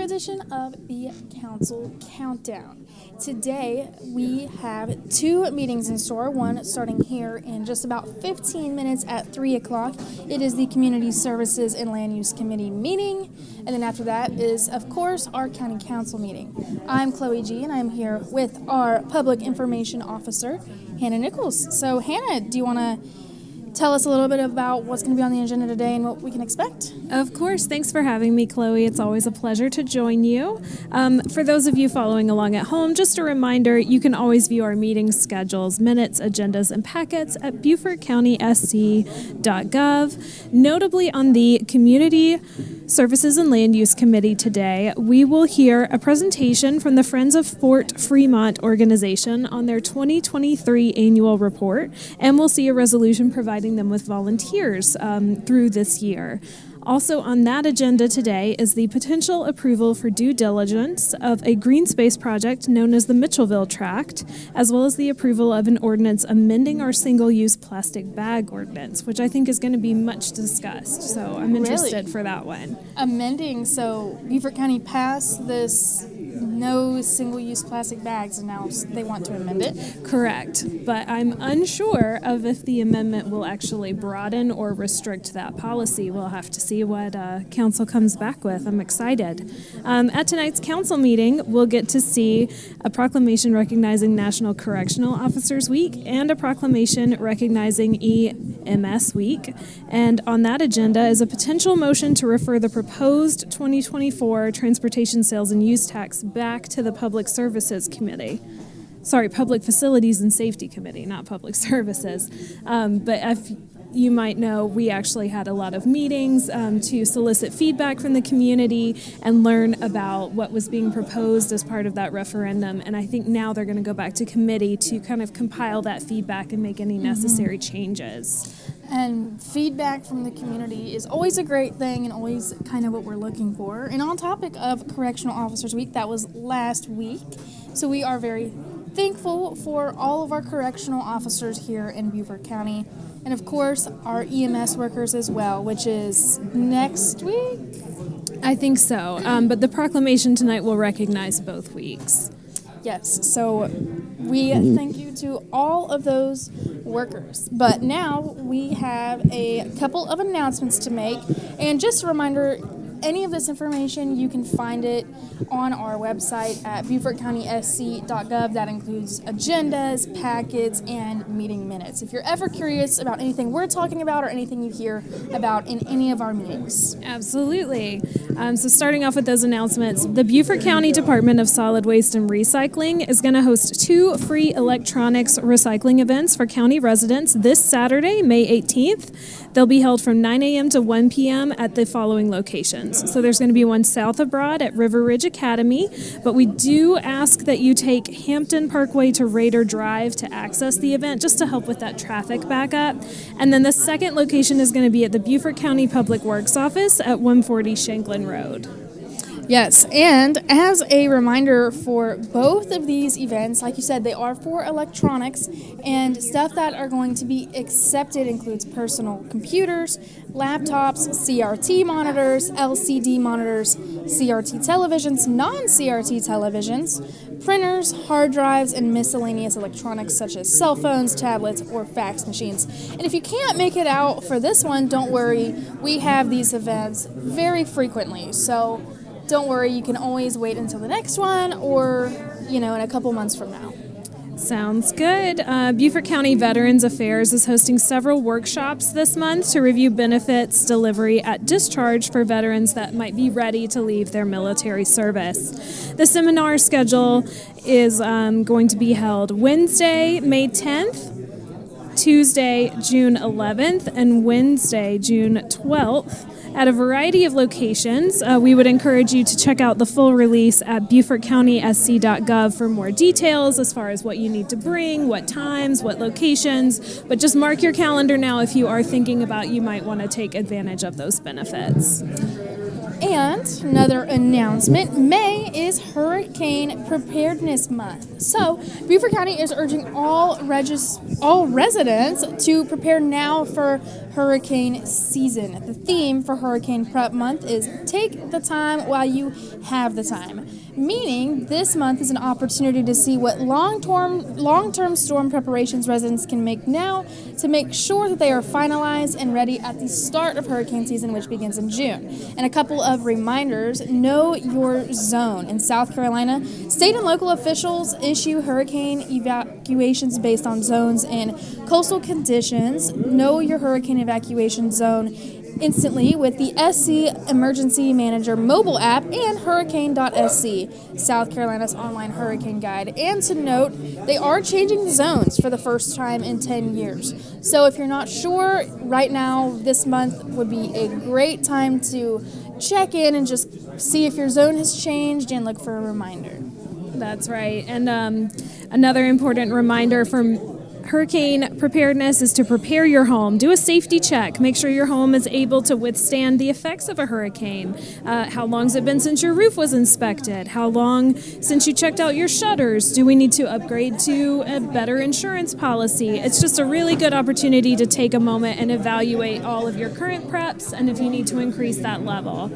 Edition of the Council Countdown. Today we have two meetings in store, one starting here in just about 15 minutes at 3 o'clock. It is the Community Services and Land Use Committee meeting, and then after that is, of course, our County Council meeting. I'm Chloe G, and I'm here with our Public Information Officer, Hannah Nichols. So, Hannah, do you want to tell us a little bit about what's going to be on the agenda today and what we can expect? Of course. Thanks for having me, Chloe. It's always a pleasure to join you. For those of you following along at home, just a reminder, you can always view our meeting schedules, minutes, agendas, and packets at BeaufortCountySC.gov. Notably on the Community Services and Land Use Committee today, we will hear a presentation from the Friends of Fort Fremont organization on their 2023 annual report, and we'll see a resolution providing them with volunteers through this year. Also on that agenda today is the potential approval for due diligence of a green space project known as the Mitchellville Tract, as well as the approval of an ordinance amending our single-use plastic bag ordinance, which I think is going to be much discussed. So I'm interested for that one. Amending, so Beaufort County passed this no single-use plastic bags, and now they want to amend it? Correct, but I'm unsure of if the amendment will actually broaden or restrict that policy. We'll have to see what council comes back with. I'm excited. At tonight's council meeting, we'll get to see a proclamation recognizing National Correctional Officers Week and a proclamation recognizing EMS Week. And on that agenda is a potential motion to refer the proposed 2024 Transportation Sales and Use Tax back to the Public Services Committee. Sorry, Public Facilities and Safety Committee, not Public Services. But if you might know, we actually had a lot of meetings to solicit feedback from the community and learn about what was being proposed as part of that referendum. And I think now they're going to go back to committee to kind of compile that feedback and make any necessary changes. And feedback from the community is always a great thing and always kind of what we're looking for. And on topic of Correctional Officers Week, that was last week. So we are very thankful for all of our correctional officers here in Beaufort County. And of course, our EMS workers as well, which is next week? I think so. But the proclamation tonight will recognize both weeks. Yes, so we thank you to all of those workers. But now we have a couple of announcements to make. And just a reminder, any of this information, you can find it on our website at BeaufortCountySC.gov. That includes agendas, packets, and meeting minutes. If you're ever curious about anything we're talking about or anything you hear about in any of our meetings. Absolutely. So starting off with those announcements, the Beaufort County Department of Solid Waste and Recycling is going to host 2 free electronics recycling events for county residents this Saturday, May 18th. They'll be held from 9 a.m. to 1 p.m. at the following locations. So there's going to be one south of Broad at River Ridge Academy, but we do ask that you take Hampton Parkway to Raider Drive to access the event, just to help with that traffic backup. And then the second location is going to be at the Beaufort County Public Works Office at 140 Shanklin Road. Yes, and as a reminder for both of these events, like you said, they are for electronics, and stuff that are going to be accepted includes personal computers, laptops, CRT monitors, LCD monitors, CRT televisions, non-CRT televisions, printers, hard drives, and miscellaneous electronics such as cell phones, tablets, or fax machines. And if you can't make it out for this one, don't worry, we have these events very frequently, so don't worry, you can always wait until the next one or, in a couple months from now. Sounds good. Beaufort County Veterans Affairs is hosting several workshops this month to review benefits delivery at discharge for veterans that might be ready to leave their military service. The seminar schedule is going to be held Wednesday, May 10th, Tuesday, June 11th, and Wednesday, June 12th. At a variety of locations. We would encourage you to check out the full release at BeaufortCountySC.gov for more details as far as what you need to bring, what times, what locations. But just mark your calendar now if you are thinking about you might want to take advantage of those benefits. And another announcement, May is Hurricane Preparedness Month. So Beaufort County is urging all residents to prepare now for hurricane season. The theme for Hurricane Prep Month is Take the Time While You Have the Time, meaning this month is an opportunity to see what long-term storm preparations residents can make now to make sure that they are finalized and ready at the start of hurricane season, which begins in June. And a couple of reminders, know your zone. In South Carolina, state and local officials issue hurricane evacuations based on zones in coastal conditions, know your hurricane evacuation zone instantly with the SC Emergency Manager mobile app and hurricane.sc, South Carolina's online hurricane guide. And to note, they are changing the zones for the first time in 10 years. So if you're not sure, right now, this month would be a great time to check in and just see if your zone has changed and look for a reminder. That's right. And another important reminder from hurricane preparedness is to prepare your home. Do a safety check. Make sure your home is able to withstand the effects of a hurricane. How long has it been since your roof was inspected? How long since you checked out your shutters? Do we need to upgrade to a better insurance policy? It's just a really good opportunity to take a moment and evaluate all of your current preps and if you need to increase that level.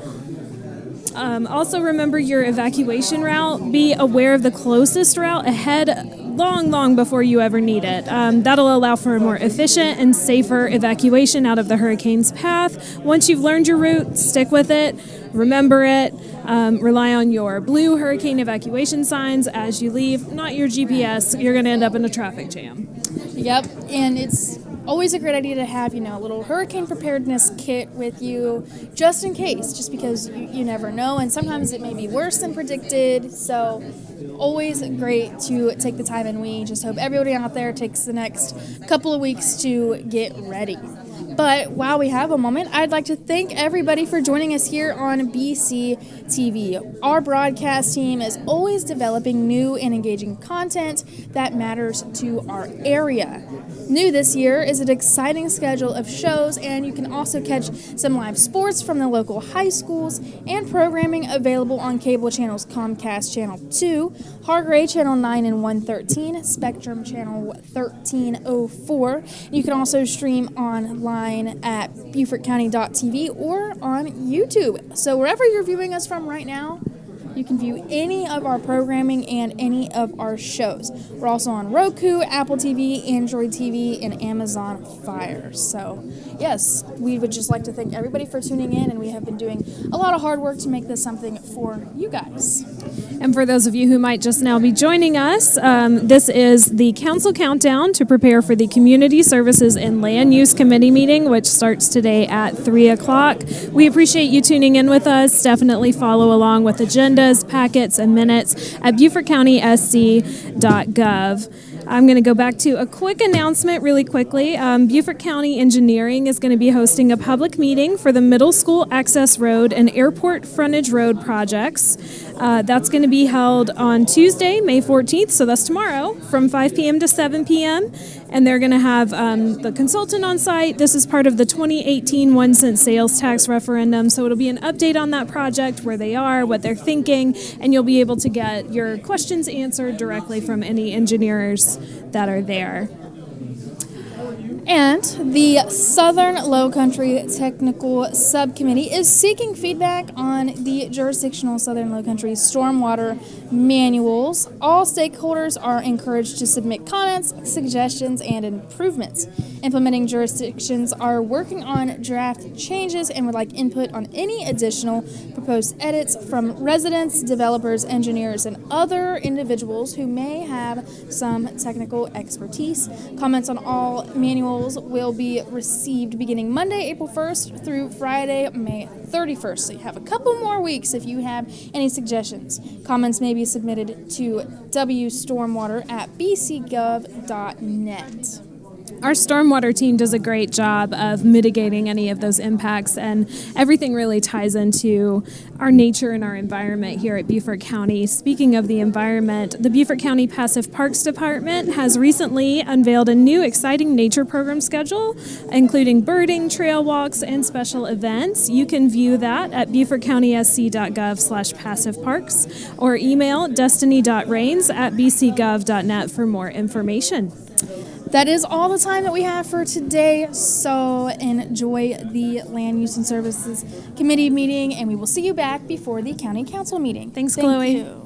Also remember your evacuation route. Be aware of the closest route ahead long before you ever need it. That'll allow for a more efficient and safer evacuation out of the hurricane's path. Once you've learned your route, stick with it, remember it, rely on your blue hurricane evacuation signs as you leave, not your GPS. You're going to end up in a traffic jam. Yep, and it's always a great idea to have, a little hurricane preparedness kit with you just in case, just because you never know, and sometimes it may be worse than predicted, so always great to take the time, and we just hope everybody out there takes the next couple of weeks to get ready. But while we have a moment, I'd like to thank everybody for joining us here on BC TV. Our broadcast team is always developing new and engaging content that matters to our area. New this year is an exciting schedule of shows, and you can also catch some live sports from the local high schools and programming available on cable channels Comcast Channel 2, Hargray Channel 9 and 113, Spectrum Channel 1304. You can also stream online at BeaufortCounty.tv or on YouTube. So wherever you're viewing us from right now, you can view any of our programming and any of our shows. We're also on Roku, Apple TV, Android TV, and Amazon Fire. So, yes, we would just like to thank everybody for tuning in, and we have been doing a lot of hard work to make this something for you guys. And for those of you who might just now be joining us, this is the Council Countdown to prepare for the Community Services and Land Use Committee meeting, which starts today at 3 o'clock. We appreciate you tuning in with us. Definitely follow along with agendas, packets, and minutes at BeaufortCountySC.gov. I'm going to go back to a quick announcement really quickly. Beaufort County Engineering is going to be hosting a public meeting for the Middle School Access Road and Airport Frontage Road projects. That's going to be held on Tuesday, May 14th, so that's tomorrow, from 5 p.m. to 7 p.m. And they're going to have the consultant on site. This is part of the 2018 1-cent sales tax referendum, so it'll be an update on that project, where they are, what they're thinking, and you'll be able to get your questions answered directly from any engineers that are there. And the Southern Lowcountry Technical Subcommittee is seeking feedback on the jurisdictional Southern Lowcountry stormwater manuals. All stakeholders are encouraged to submit comments, suggestions, and improvements. Implementing jurisdictions are working on draft changes and would like input on any additional proposed edits from residents, developers, engineers, and other individuals who may have some technical expertise. Comments on all manuals will be received beginning Monday, April 1st through Friday, May 31st. So you have a couple more weeks if you have any suggestions. Comments may be submitted to wstormwater@bcgov.net. Our stormwater team does a great job of mitigating any of those impacts, and everything really ties into our nature and our environment here at Beaufort County. Speaking of the environment, the Beaufort County Passive Parks Department has recently unveiled a new exciting nature program schedule, including birding, trail walks, and special events. You can view that at BeaufortCountySC.gov/passiveparks or email destiny.rains@bcgov.net for more information. That is all the time that we have for today, so enjoy the Land Use and Services Committee meeting, and we will see you back before the County Council meeting. Thanks, Thank Chloe. you.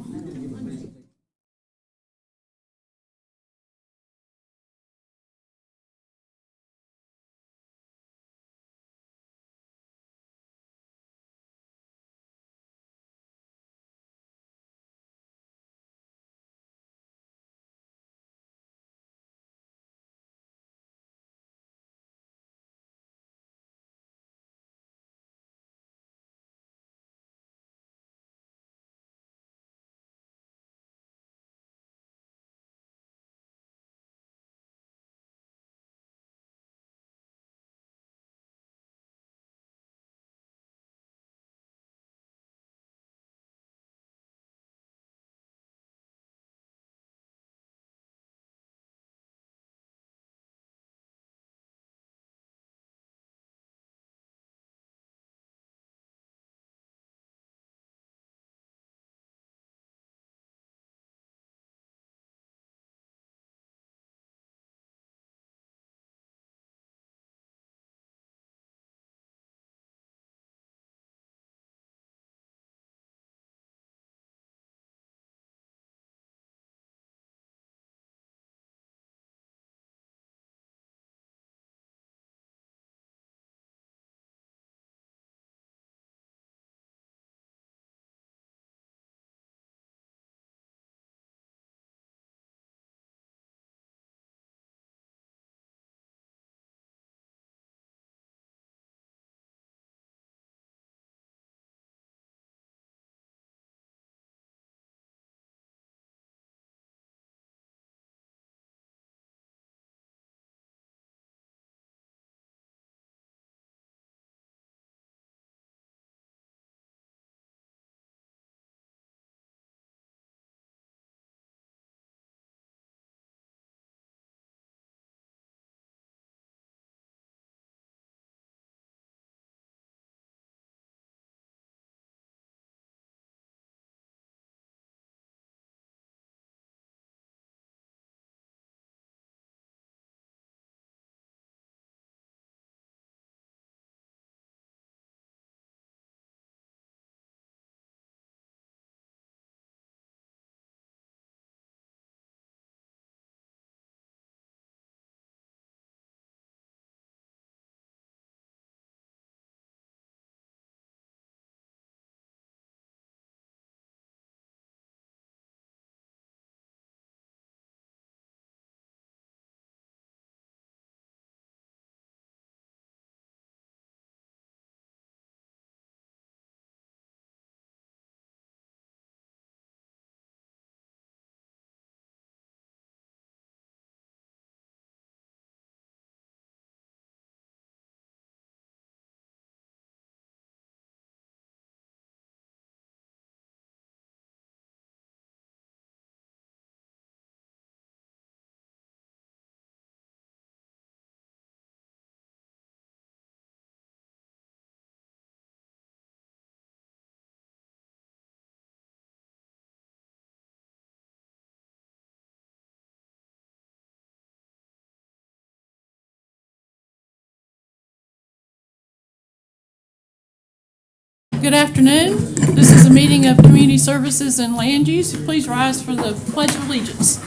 Good afternoon. This is a meeting of Community Services and Land Use. Please rise for the Pledge of Allegiance.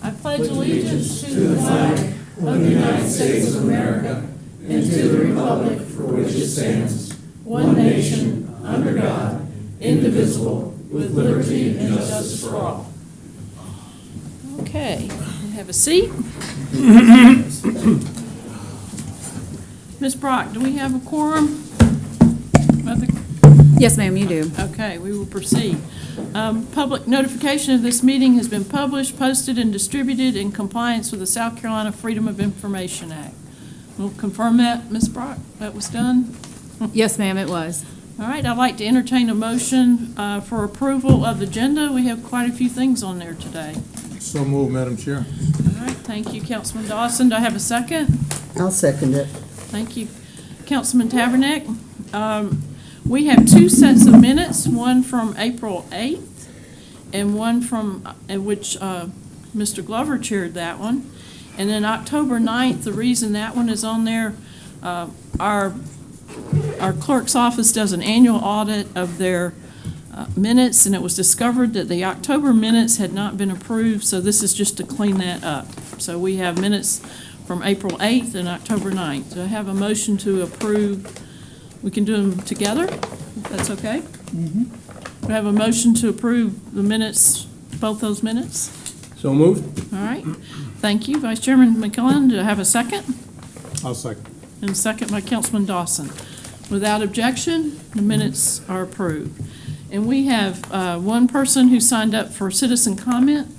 I pledge allegiance to the flag of the United States of America and to the republic for which it stands, one nation, under God, indivisible, with liberty and justice for all. Okay, have a seat. Ms. Brock, do we have a quorum? Yes, ma'am, you do. Okay, we will proceed. Public notification of this meeting has been published, posted, and distributed in compliance with the South Carolina Freedom of Information Act. We'll confirm that, Ms. Brock, that was done? Yes, ma'am, it was. All right, I'd like to entertain a motion for approval of the agenda. We have quite a few things on there today. So moved, Madam Chair. All right, thank you, Councilman Dawson. Do I have a second? I'll second it. Thank you. Councilman Tabernac. We have two sets of minutes, one from April 8th and one from, which Mr. Glover chaired that one. And then October 9th, the reason that one is on there, our clerk's office does an annual audit of their minutes, and it was discovered that the October minutes had not been approved, so this is just to clean that up. So we have minutes from April 8th and October 9th. Do I have a motion to approve? We can do them together, if that's okay? Do I have a motion to approve the minutes, both those minutes? So moved. All right, thank you. Vice Chairman McClellan, do I have a second? I'll second. And a second by Councilman Dawson. Without objection, the minutes are approved. And we have one person who signed up for citizen comment.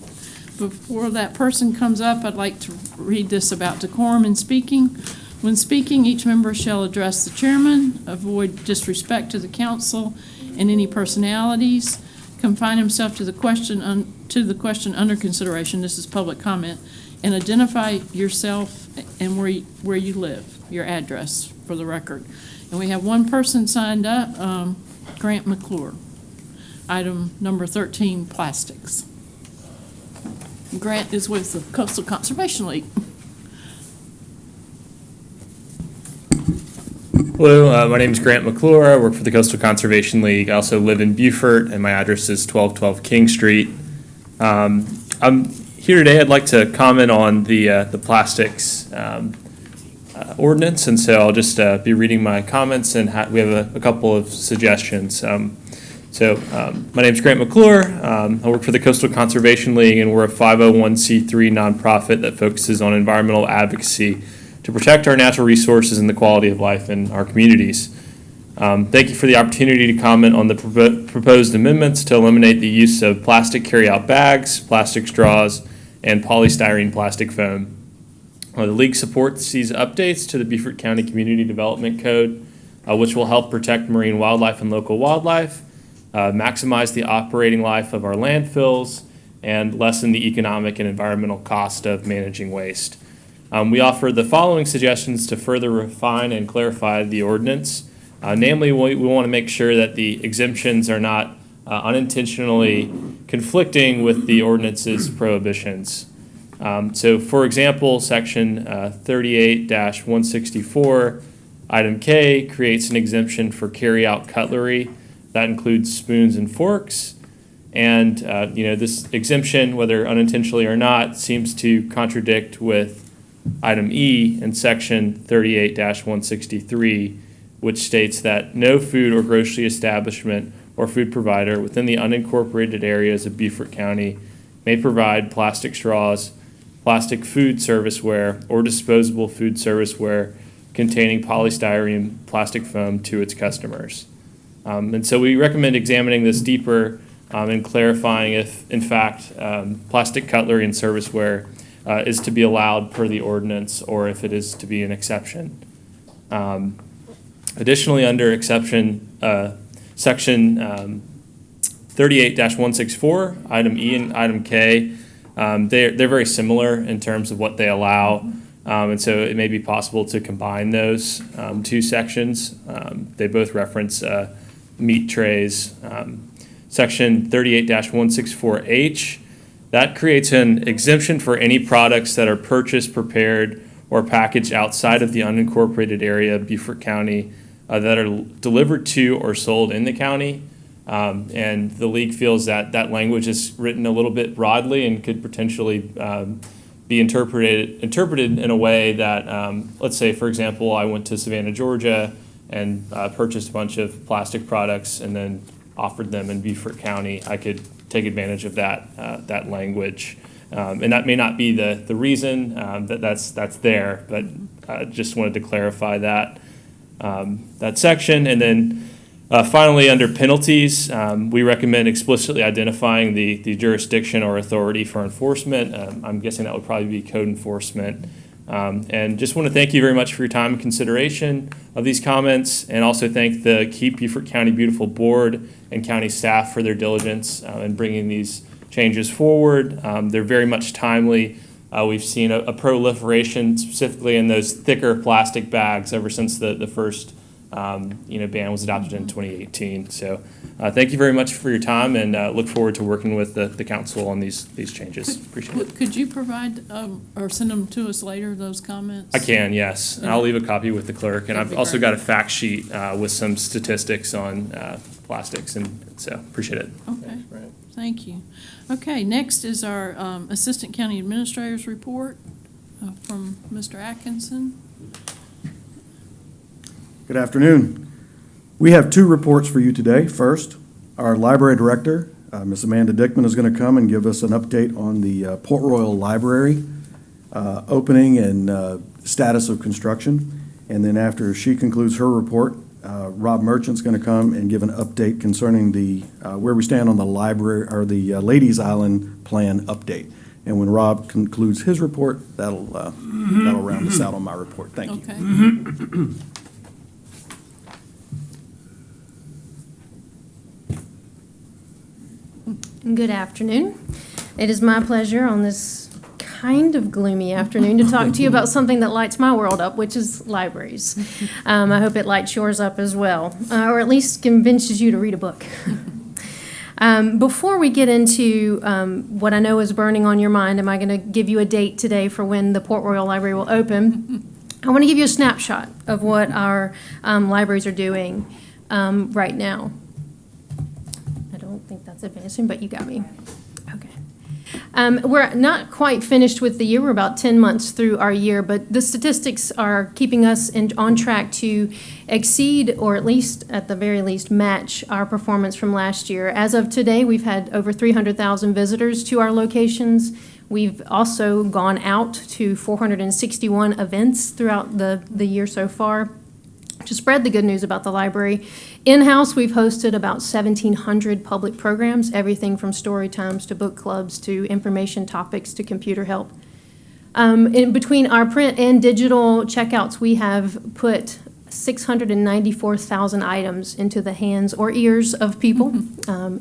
Before that person comes up, I'd like to read this about decorum in speaking. When speaking, each member shall address the chairman, avoid disrespect to the council and any personalities, confine himself to the question under consideration. This is public comment, and identify yourself and where you live, your address for the record. And we have one person signed up, Grant McClure. Item number 13, plastics. Grant is with the Coastal Conservation League. Hello, my name is Grant McClure. I work for the Coastal Conservation League. I also live in Beaufort, and my address is 1212 King Street. I'm here today. I'd like to comment on the plastics ordinance, and so I'll just be reading my comments, and we have a couple of suggestions. My name is Grant McClure. I work for the Coastal Conservation League, and we're a 501c3 nonprofit that focuses on environmental advocacy to protect our natural resources and the quality of life in our communities. Thank you for the opportunity to comment on the proposed amendments to eliminate the use of plastic carryout bags, plastic straws, and polystyrene plastic foam. The League supports these updates to the Beaufort County Community Development Code, which will help protect marine wildlife and local wildlife, maximize the operating life of our landfills, and lessen the economic and environmental cost of managing waste. We offer the following suggestions to further refine and clarify the ordinance. Namely, we want to make sure that the exemptions are not unintentionally conflicting with the ordinance's prohibitions. So, for example, Section 38-164, Item K, creates an exemption for carry-out cutlery. That includes spoons and forks. And, this exemption, whether unintentionally or not, seems to contradict with Item E in Section 38-163, which states that no food or grocery establishment or food provider within the unincorporated areas of Beaufort County may provide plastic straws, plastic food serviceware, or disposable food serviceware containing polystyrene plastic foam to its customers. And so we recommend examining this deeper and clarifying if, in fact, plastic cutlery and serviceware is to be allowed per the ordinance, or if it is to be an exception. Additionally, under exception, Section 38-164, Item E and Item K, they're very similar in terms of what they allow, and so it may be possible to combine those two sections. They both reference meat trays. Section 38-164H, that creates an exemption for any products that are purchased, prepared, or packaged outside of the unincorporated area of Beaufort County that are delivered to or sold in the county. And the league feels that that language is written a little bit broadly and could potentially be interpreted in a way that, let's say, for example, I went to Savannah, Georgia, and purchased a bunch of plastic products and then offered them in Beaufort County. I could take advantage of that language. And that may not be the reason that's there, but just wanted to clarify that section. And then finally, under penalties, we recommend explicitly identifying the jurisdiction or authority for enforcement. I'm guessing that would probably be code enforcement. And just want to thank you very much for your time and consideration of these comments, and also thank the Keep Beaufort County Beautiful Board and county staff for their diligence in bringing these changes forward. They're very much timely. We've seen a proliferation specifically in those thicker plastic bags ever since the first ban was adopted in 2018. So thank you very much for your time, and look forward to working with the council on these changes. Appreciate it. Could you provide, or send them to us later, those comments? I can, yes. And I'll leave a copy with the clerk. And That'd I've be also great. got a fact sheet with some statistics on plastics, and so appreciate it. Okay, thank you. Okay, next is our Assistant County Administrator's report from Mr. Atkinson. Good afternoon. We have two reports for you today. First, our library director, Ms. Amanda Dickman, is going to come and give us an update on the Port Royal Library opening and status of construction. And then after she concludes her report, Rob Merchant's going to come and give an update concerning the where we stand on the library, or the Ladies Island plan update. And when Rob concludes his report, that'll round us out on my report. Thank you. Okay. Good afternoon. It is my pleasure on this kind of gloomy afternoon to talk to you about something that lights my world up, which is libraries. I hope it lights yours up as well, or at least convinces you to read a book. Before we get into what I know is burning on your mind, am I going to give you a date today for when the Port Royal Library will open? I want to give you a snapshot of what our libraries are doing right now. I don't think that's advancing, but you got me. Okay. We're not quite finished with the year. We're about 10 months through our year, but the statistics are keeping us on track to exceed, or at least, at the very least, match our performance from last year. As of today, we've had over 300,000 visitors to our locations. We've also gone out to 461 events throughout the year so far to spread the good news about the library. In-house, we've hosted about 1,700 public programs, everything from story times to book clubs to information topics to computer help. In between our print and digital checkouts, we have put 694,000 items into the hands or ears of people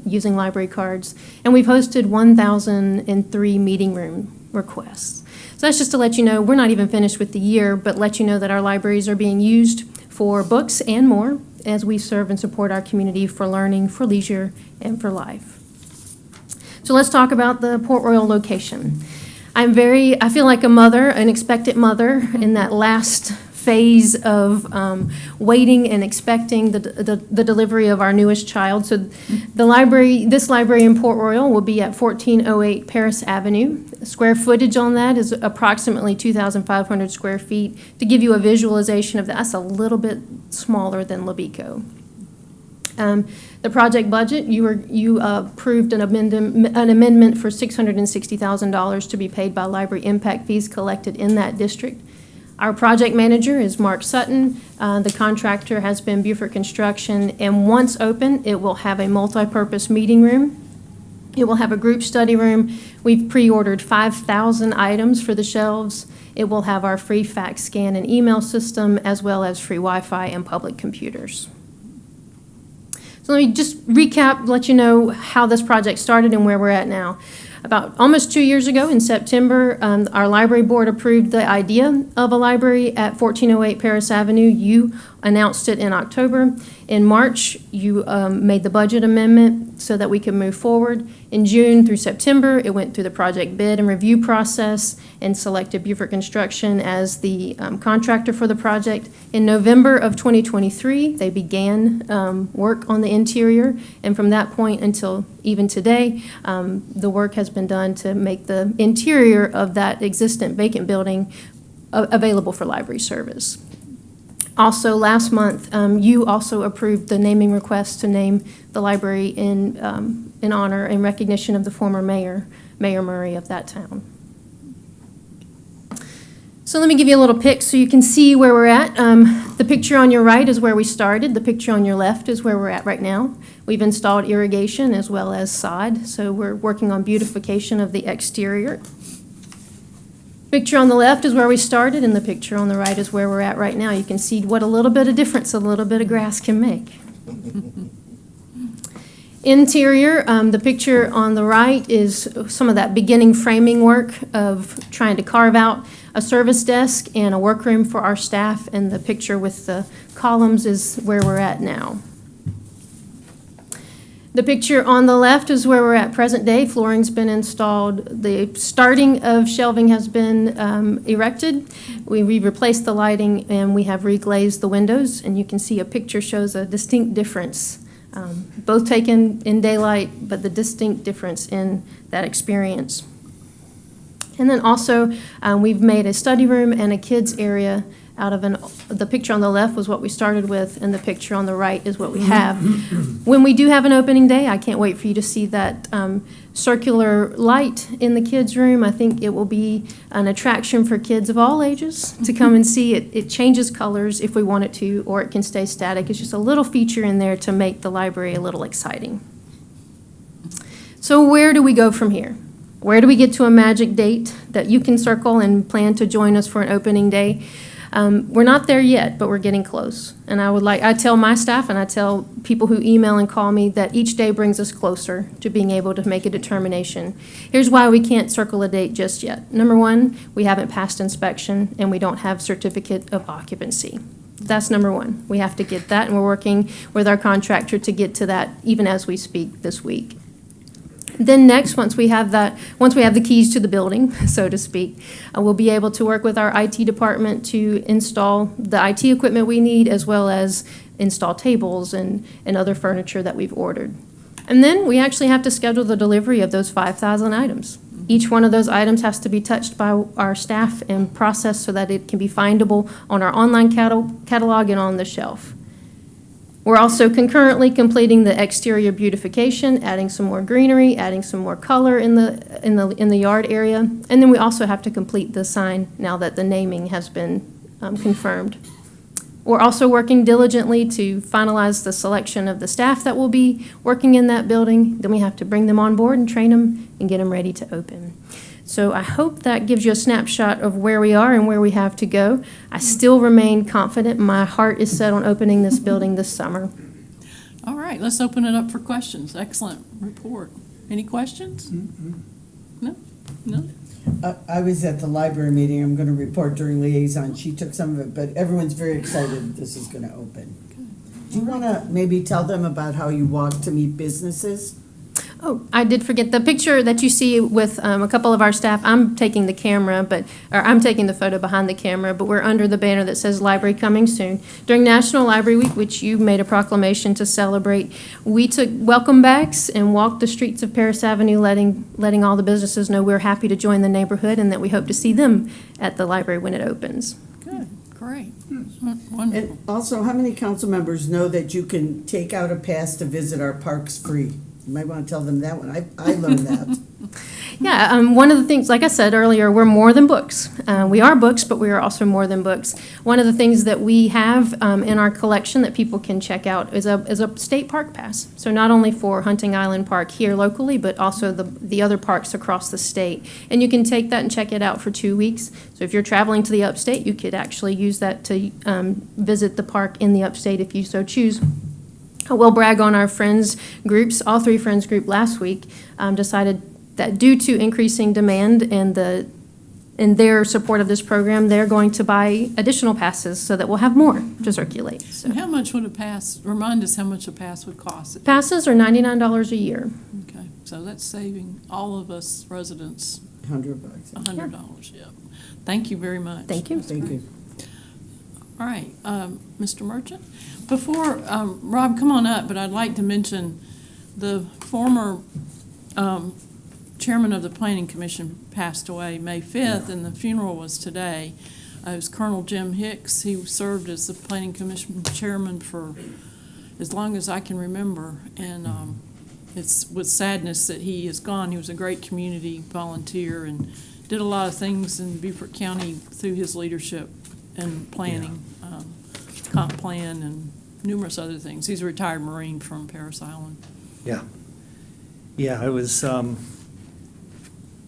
using library cards. And we've hosted 1,003 meeting room requests. So that's just to let you know, we're not even finished with the year, but let you know that our libraries are being used for books and more as we serve and support our community for learning, for leisure, and for life. So let's talk about the Port Royal location. I feel like a mother, an expectant mother, in that last phase of waiting and expecting the delivery of our newest child. So this library in Port Royal will be at 1408 Paris Avenue. Square footage on that is approximately 2,500 square feet. To give you a visualization of that, that's a little bit smaller than Lobico. The project budget, you approved an amendment for $660,000 to be paid by library impact fees collected in that district. Our project manager is Mark Sutton. The contractor has been Beaufort Construction, and once open, it will have a multi-purpose meeting room. It will have a group study room. We've pre-ordered 5,000 items for the shelves. It will have our free fax scan and email system, as well as free Wi-Fi and public computers. So let me just recap, let you know how this project started and where we're at now. About almost 2 years ago, in September, our library board approved the idea of a library at 1408 Paris Avenue. You announced it in October. In March, you made the budget amendment so that we could move forward. In June through September, it went through the project bid and review process and selected Beaufort Construction as the contractor for the project. In November of 2023, they began work on the interior, and from that point until even today, the work has been done to make the interior of that existent vacant building available for library service. Also, last month, you also approved the naming request to name the library in honor and recognition of the former mayor, Mayor Murray of that town. So let me give you a little pic so you can see where we're at. The picture on your right is where we started. The picture on your left is where we're at right now. We've installed irrigation as well as sod, so we're working on beautification of the exterior. Picture on the left is where we started, and the picture on the right is where we're at right now. You can see what a little bit of difference a little bit of grass can make. Interior, the picture on the right is some of that beginning framing work of trying to carve out a service desk and a workroom for our staff, and the picture with the columns is where we're at now. The picture on the left is where we're at present day. Flooring's been installed. The starting of shelving has been erected. We replaced the lighting, and we have reglazed the windows, and you can see a picture shows a distinct difference. Both taken in daylight, but the distinct difference in that experience. And then also, we've made a study room and a kids area out of the picture on the left was what we started with, and the picture on the right is what we have. When we do have an opening day, I can't wait for you to see that circular light in the kids' room. I think it will be an attraction for kids of all ages to come and see. It changes colors if we want it to, or it can stay static. It's just a little feature in there to make the library a little exciting. So where do we go from here? Where do we get to a magic date that you can circle and plan to join us for an opening day? We're not there yet, but we're getting close. And I tell my staff and I tell people who email and call me that each day brings us closer to being able to make a determination. Here's why we can't circle a date just yet. Number one, we haven't passed inspection and we don't have certificate of occupancy. That's number one. We have to get that, and we're working with our contractor to get to that even as we speak this week. Then next, once we have the keys to the building, so to speak, we'll be able to work with our IT department to install the IT equipment we need, as well as install tables and other furniture that we've ordered. And then we actually have to schedule the delivery of those 5,000 items. Each one of those items has to be touched by our staff and processed so that it can be findable on our online catalog and on the shelf. We're also concurrently completing the exterior beautification, adding some more greenery, adding some more color in the yard area, and then we also have to complete the sign now that the naming has been confirmed. We're also working diligently to finalize the selection of the staff that will be working in that building. Then we have to bring them on board and train them and get them ready to open. So I hope that gives you a snapshot of where we are and where we have to go. I still remain confident. My heart is set on opening this building this summer. All right, let's open it up for questions. Excellent report. Any questions? No? No? I was at the library meeting. I'm going to report during liaison. She took some of it, but everyone's very excited this is going to open. Do you want to maybe tell them about how you walk to meet businesses? Oh, I did forget the picture that you see with a couple of our staff. I'm taking the camera, I'm taking the photo behind the camera, but we're under the banner that says Library Coming Soon. During National Library Week, which you made a proclamation to celebrate, we took welcome bags and walked the streets of Paris Avenue, letting all the businesses know we're happy to join the neighborhood and that we hope to see them at the library when it opens. Good, great. Wonderful. And also, how many council members know that you can take out a pass to visit our parks free? You might want to tell them that one. I learned that. Yeah, one of the things, like I said earlier, we're more than books. We are books, but we are also more than books. One of the things that we have in our collection that people can check out is a state park pass. So not only for Hunting Island Park here locally, but also the other parks across the state. And you can take that and check it out for 2 weeks. So if you're traveling to the upstate, you could actually use that to visit the park in the upstate if you so choose. I will brag on our friends groups. All three friends group last week decided that due to increasing demand and in their support of this program, they're going to buy additional passes so that we'll have more to circulate. So And how much would a pass, remind us how much a pass would cost? passes are $99 a year. Okay, so that's saving all of us residents $100. $100, yeah. Thank you very much. Thank you. Thank you. All right, Mr. Merchant? Before, Rob, come on up, but I'd like to mention the former chairman of the Planning Commission passed away May 5th, and the funeral was today. It was Colonel Jim Hicks. He served as the Planning Commission chairman for as long as I can remember, and it's with sadness that he is gone. He was a great community volunteer and did a lot of things in Beaufort County through his leadership and planning, comp plan and numerous other things. He's a retired Marine from Parris Island. Yeah. Yeah, I was,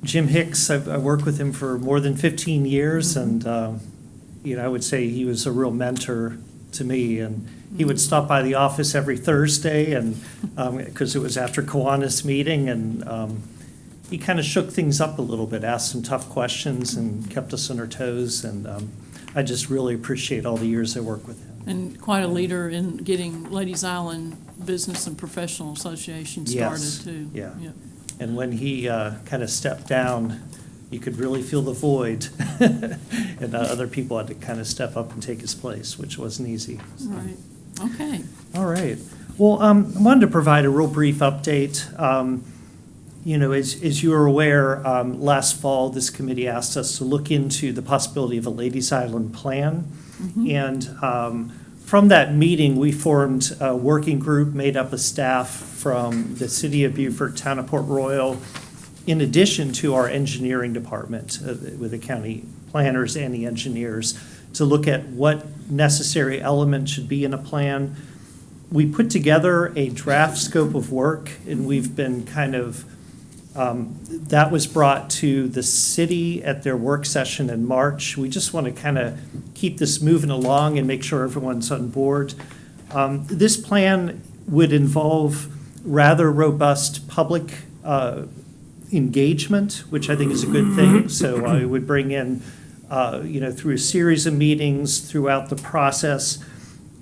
Jim Hicks, I worked with him for more than 15 years, and, I would say he was a real mentor to me, and he would stop by the office every Thursday, and, because it was after Kiwanis meeting, and he kind of shook things up a little bit, asked some tough questions, and kept us on our toes, and I just really appreciate all the years I worked with him. And quite a leader in getting Ladies Island Business and Professional Association started, Yes, too. yeah. Yep. And when he kind of stepped down, you could really feel the void. And other people had to kind of step up and take his place, which wasn't easy. Right, okay. All right. Well, I wanted to provide a real brief update. As you are aware, last fall, this committee asked us to look into the possibility of a Ladies Island plan. And from that meeting, we formed a working group made up of staff from the City of Beaufort, Town of Port Royal, in addition to our engineering department with the county planners and the engineers, to look at what necessary elements should be in a plan. We put together a draft scope of work, and we've been kind of that was brought to the city at their work session in March. We just want to kind of keep this moving along and make sure everyone's on board. This plan would involve rather robust public engagement, which I think is a good thing. So I would bring in, through a series of meetings throughout the process.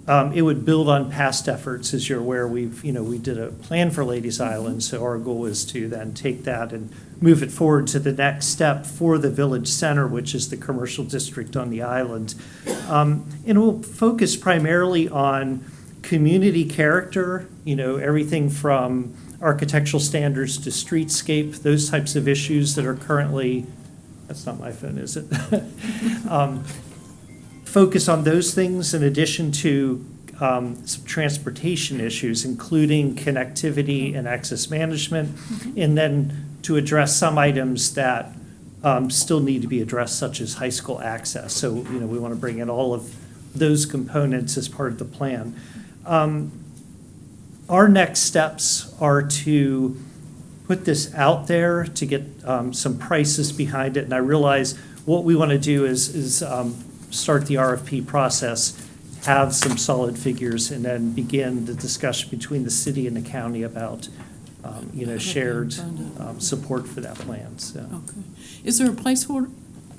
It would build on past efforts. As you're aware, we did a plan for Ladies Island, so our goal is to then take that and move it forward to the next step for the Village Center, which is the commercial district on the island. And we'll focus primarily on community character, everything from architectural standards to streetscape, those types of issues that are currently, that's not my phone, is it? Focus on those things in addition to some transportation issues, including connectivity and access management, and then to address some items that still need to be addressed, such as high school access. So, we want to bring in all of those components as part of the plan. Our next steps are to put this out there to get some prices behind it, and I realize what we want to do is start the RFP process, have some solid figures, and then begin the discussion between the city and the county about, shared support for that plan, so. Okay. Is there a placeholder?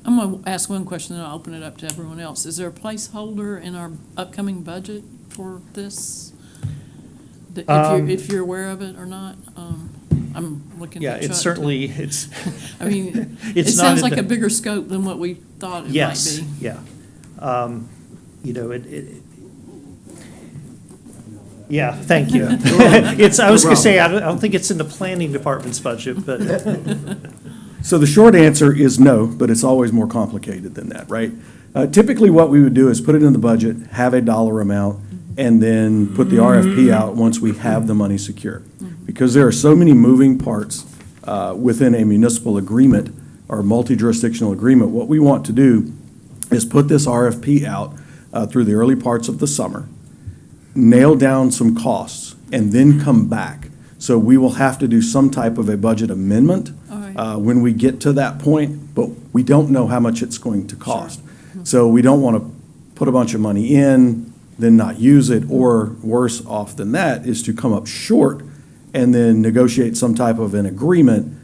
I'm going to ask one question, then I'll open it up to everyone else. Is there a placeholder in our upcoming budget for this? If you're aware of it or not? I'm looking Yeah, at Chuck. it's certainly, it's, I mean, it it's not sounds in like the- a bigger scope than what we thought it might yes, be. yeah. Yeah, thank you. I was going to say, I don't think it's in the planning department's budget, but. So the short answer is no, but it's always more complicated than that, right? Typically, what we would do is put it in the budget, have a dollar amount, and then put the RFP out once we have the money secure. Because there are so many moving parts within a municipal agreement or multi-jurisdictional agreement, what we want to do is put this RFP out through the early parts of the summer, nail down some costs, and then come back. So we will have to do some type of a budget amendment All right. when we get to that point, but we don't know how much it's going to cost. So we don't want to put a bunch of money in, then not use it, or worse off than that is to come up short and then negotiate some type of an agreement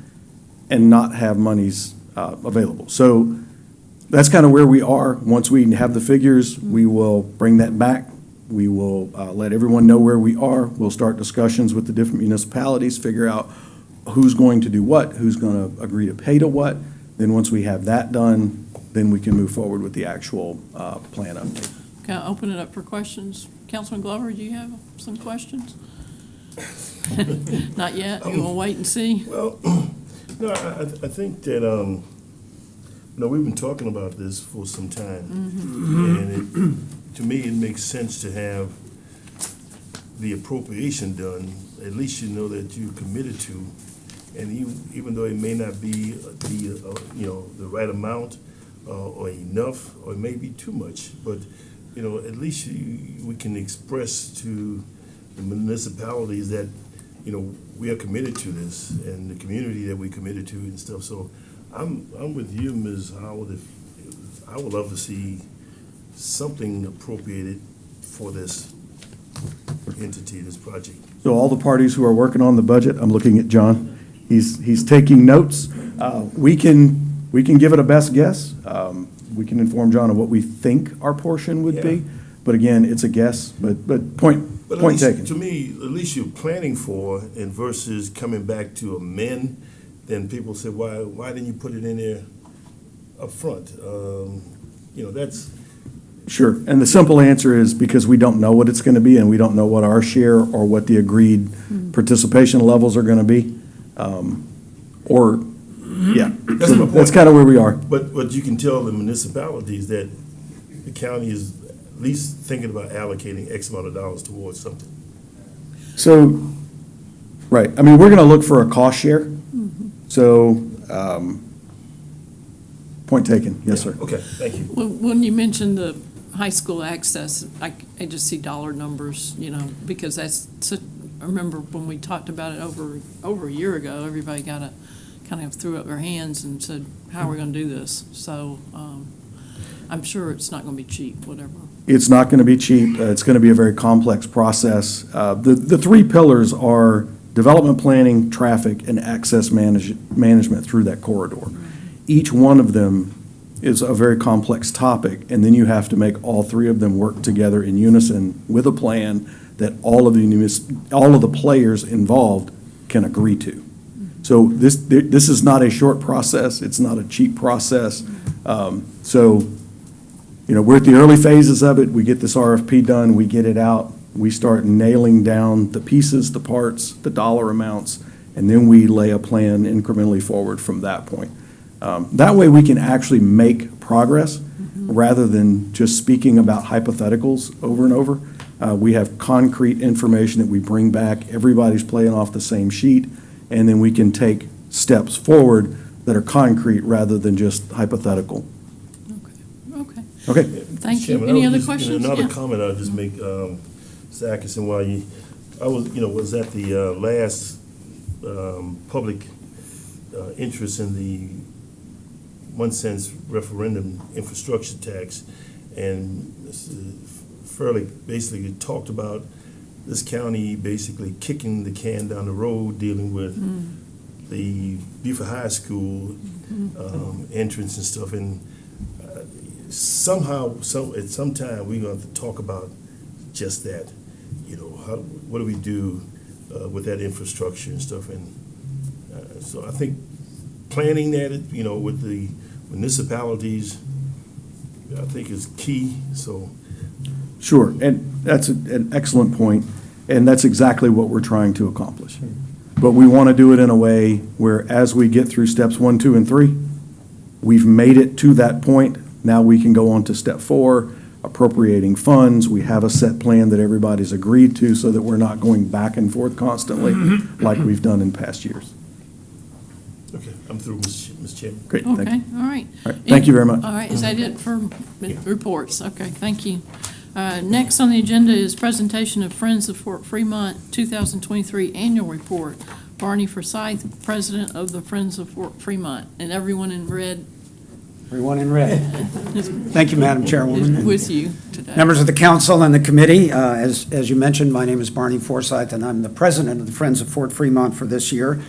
and not have monies available. So that's kind of where we are. Once we have the figures, we will bring that back. We will let everyone know where we are. We'll start discussions with the different municipalities, figure out who's going to do what, who's going to agree to pay to what. Then once we have that done, then we can move forward with the actual plan update. Can I open it up for questions? Councilman Glover, do you have some questions? Not yet? You want to wait and see? Well, no, I think that, we've been talking about this for some time. And to me, it makes sense to have the appropriation done. At least you know that you're committed to. And even though it may not be the right amount or enough, or it may be too much, but, at least we can express to the municipalities that, we are committed to this, and the community that we're committed to and stuff. So I'm with you, Ms. Howard. I would love to see something appropriated for this entity, this project. So all the parties who are working on the budget, I'm looking at John. He's taking notes. We can give it a best guess. We can inform John of what we think our portion would be. But again, it's a guess, but point But at least, taken. to me, at least you're planning for, and versus coming back to amend, then people say, why didn't you put it in there up front? That's, Sure, and the simple answer is because we don't know what it's gonna be, and we don't know what our share or what the agreed participation levels are gonna be. That's my point. That's kind of where we are. but you can tell the municipalities that the county is at least thinking about allocating X amount of dollars towards something. So, right, I mean, we're gonna look for a cost share. So, point taken, yes, sir. Okay, thank you. When you mentioned the high school access, I just see dollar numbers, because I remember when we talked about it over a year ago, everybody kind of threw up their hands and said, how are we going to do this? So I'm sure it's not going to be cheap, whatever. It's not going to be cheap. It's going to be a very complex process. The three pillars are development planning, traffic, and access management through that corridor. Each one of them is a very complex topic, and then you have to make all three of them work together in unison with a plan that all of the players involved can agree to. So this is not a short process. It's not a cheap process. We're at the early phases of it. We get this RFP done, we get it out, we start nailing down the pieces, the parts, the dollar amounts, and then we lay a plan incrementally forward from that point. That way we can actually make progress rather than just speaking about hypotheticals over and over. We have concrete information that we bring back. Everybody's playing off the same sheet, and then we can take steps forward that are concrete rather than just hypothetical. Okay. Okay. Thank you. Chairman, Any other just- questions? Another Yeah. comment I'll just make, Mr. Atkinson, while I was at the last public interest in the 1 cent referendum infrastructure tax, and Mr. Furley basically talked about this county basically kicking the can down the road, dealing with the Beaufort High School entrance and stuff, and somehow, at some time, we're going to have to talk about just that. What do we do with that infrastructure and stuff? And so I think planning that, with the municipalities, I think is key. So Sure, and that's an excellent point, and that's exactly what we're trying to accomplish. But we want to do it in a way where as we get through steps 1, 2, and 3, we've made it to that point. Now we can go on to step 4, appropriating funds. We have a set plan that everybody's agreed to so that we're not going back and forth constantly like we've done in past years. okay, I'm through, Ms. Chairman. Great, thank Okay, you. all right. All right, thank you very much. All right, is that it for reports? Okay, thank you. Next on the agenda is presentation of Friends of Fort Fremont 2023 Annual Report. Barney Forsyth, President of the Friends of Fort Fremont, and everyone in red Everyone in red. Thank you, Madam is Chairwoman. with you today. Members of the council and the committee, as you mentioned, my name is Barney Forsyth, and I'm the president of the Friends of Fort Fremont for this year.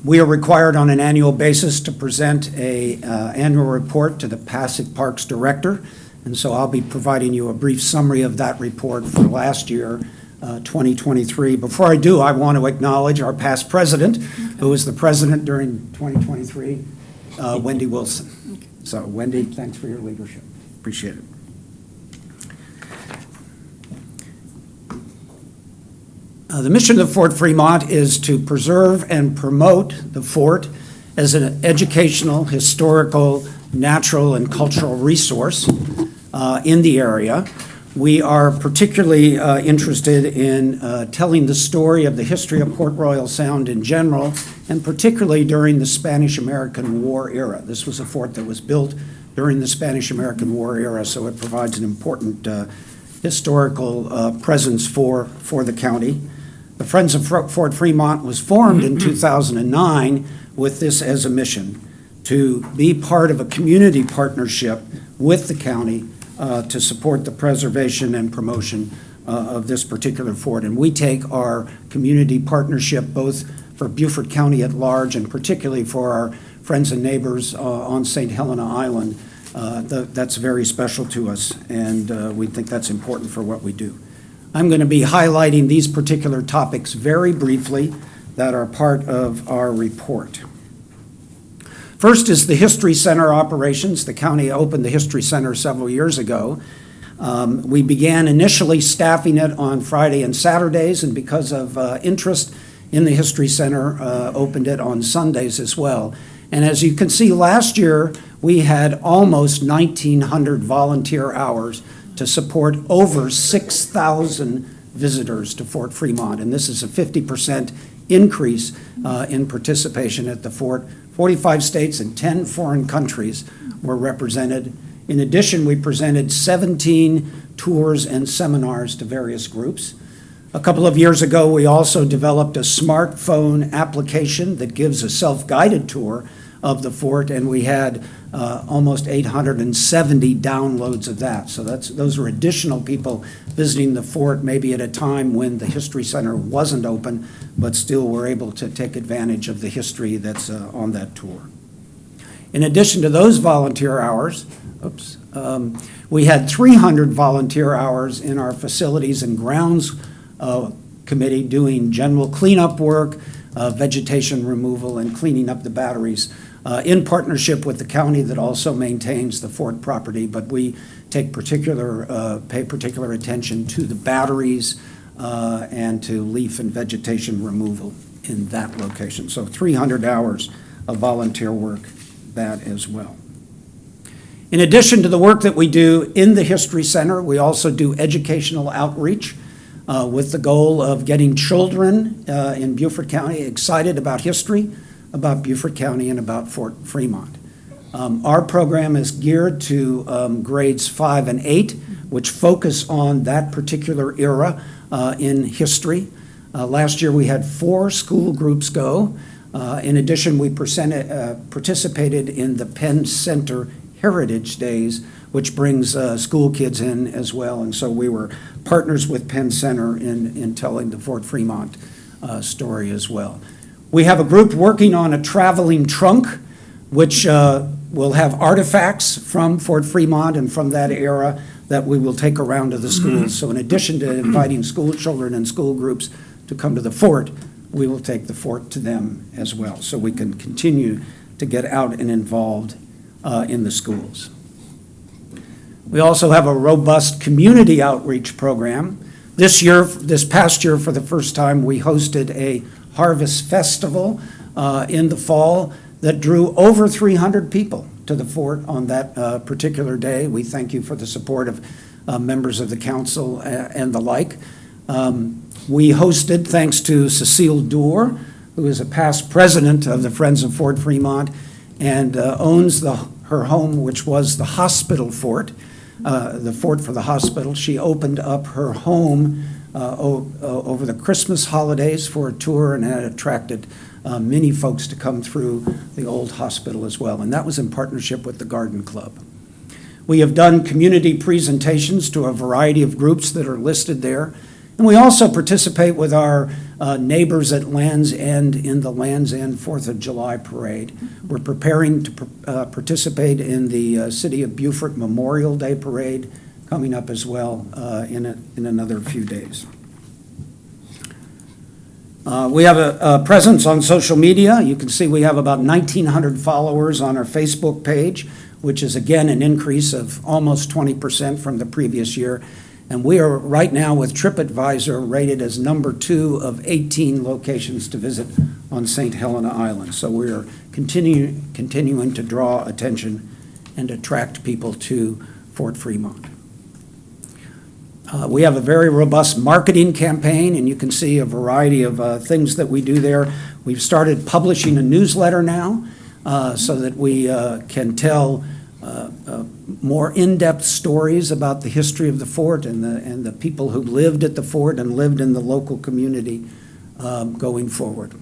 We are required on an annual basis to present a annual report to the Passaic Parks Director, and so I'll be providing you a brief summary of that report for last year, 2023. Before I do, I want to acknowledge our past president, who was the president during 2023, Wendy Wilson. So Wendy, thanks for your leadership. Appreciate it. The mission of Fort Fremont is to preserve and promote the fort as an educational, historical, natural, and cultural resource in the area. We are particularly interested in telling the story of the history of Port Royal Sound in general, and particularly during the Spanish-American War era. This was a fort that was built during the Spanish-American War era, so it provides an important historical presence for the county. The Friends of Fort Fremont was formed in 2009 with this as a mission, to be part of a community partnership with the county to support the preservation and promotion of this particular fort. And we take our community partnership both for Beaufort County at large and particularly for our friends and neighbors on St. Helena Island. That's very special to us, and we think that's important for what we do. I'm going to be highlighting these particular topics very briefly that are part of our report. First is the History Center operations. The county opened the History Center several years ago. We began initially staffing it on Friday and Saturdays, and because of interest in the History Center, opened it on Sundays as well. And as you can see, last year we had almost 1,900 volunteer hours to support over 6,000 visitors to Fort Fremont. And this is a 50% increase in participation at the fort. 45 states and 10 foreign countries were represented. In addition, we presented 17 tours and seminars to various groups. A couple of years ago, we also developed a smartphone application that gives a self-guided tour of the fort, and we had almost 870 downloads of that. So those are additional people visiting the fort, maybe at a time when the History Center wasn't open, but still were able to take advantage of the history that's on that tour. In addition to those volunteer hours, we had 300 volunteer hours in our Facilities and Grounds Committee doing general cleanup work, vegetation removal, and cleaning up the batteries in partnership with the county that also maintains the fort property. But we take pay particular attention to the batteries and to leaf and vegetation removal in that location. So 300 hours of volunteer work, that as well. In addition to the work that we do in the History Center, we also do educational outreach with the goal of getting children in Beaufort County excited about history, about Beaufort County, and about Fort Fremont. Our program is geared to grades 5 and 8, which focus on that particular era in history. Last year we had 4 school groups go. In addition, we participated in the Penn Center Heritage Days, which brings school kids in as well. And so we were partners with Penn Center in telling the Fort Fremont story as well. We have a group working on a traveling trunk, which will have artifacts from Fort Fremont and from that era that we will take around to the schools. So in addition to inviting school children and school groups to come to the fort, we will take the fort to them as well, so we can continue to get out and involved in the schools. We also have a robust community outreach program. This past year, for the first time, we hosted a Harvest Festival in the fall that drew over 300 people to the fort on that particular day. We thank you for the support of members of the council and the like. We hosted, thanks to Cecile Doer, who is a past president of the Friends of Fort Fremont and owns her home, which was the hospital fort, the fort for the hospital. She opened up her home over the Christmas holidays for a tour, and that attracted many folks to come through the old hospital as well, and that was in partnership with the Garden Club. We have done community presentations to a variety of groups that are listed there, And we also participate with our neighbors at Land's End in the Land's End 4th of July Parade. We're preparing to participate in the City of Beaufort Memorial Day Parade coming up as well in another few days. We have a presence on social media. You can see we have about 1,900 followers on our Facebook page, which is again an increase of almost 20% from the previous year. And we are right now with TripAdvisor rated as number 2 of 18 locations to visit on St. Helena Island. So we are continuing to draw attention and attract people to Fort Fremont. We have a very robust marketing campaign, and you can see a variety of things that we do there. We've started publishing a newsletter now so that we can tell more in-depth stories about the history of the fort and the people who lived at the fort and lived in the local community going forward.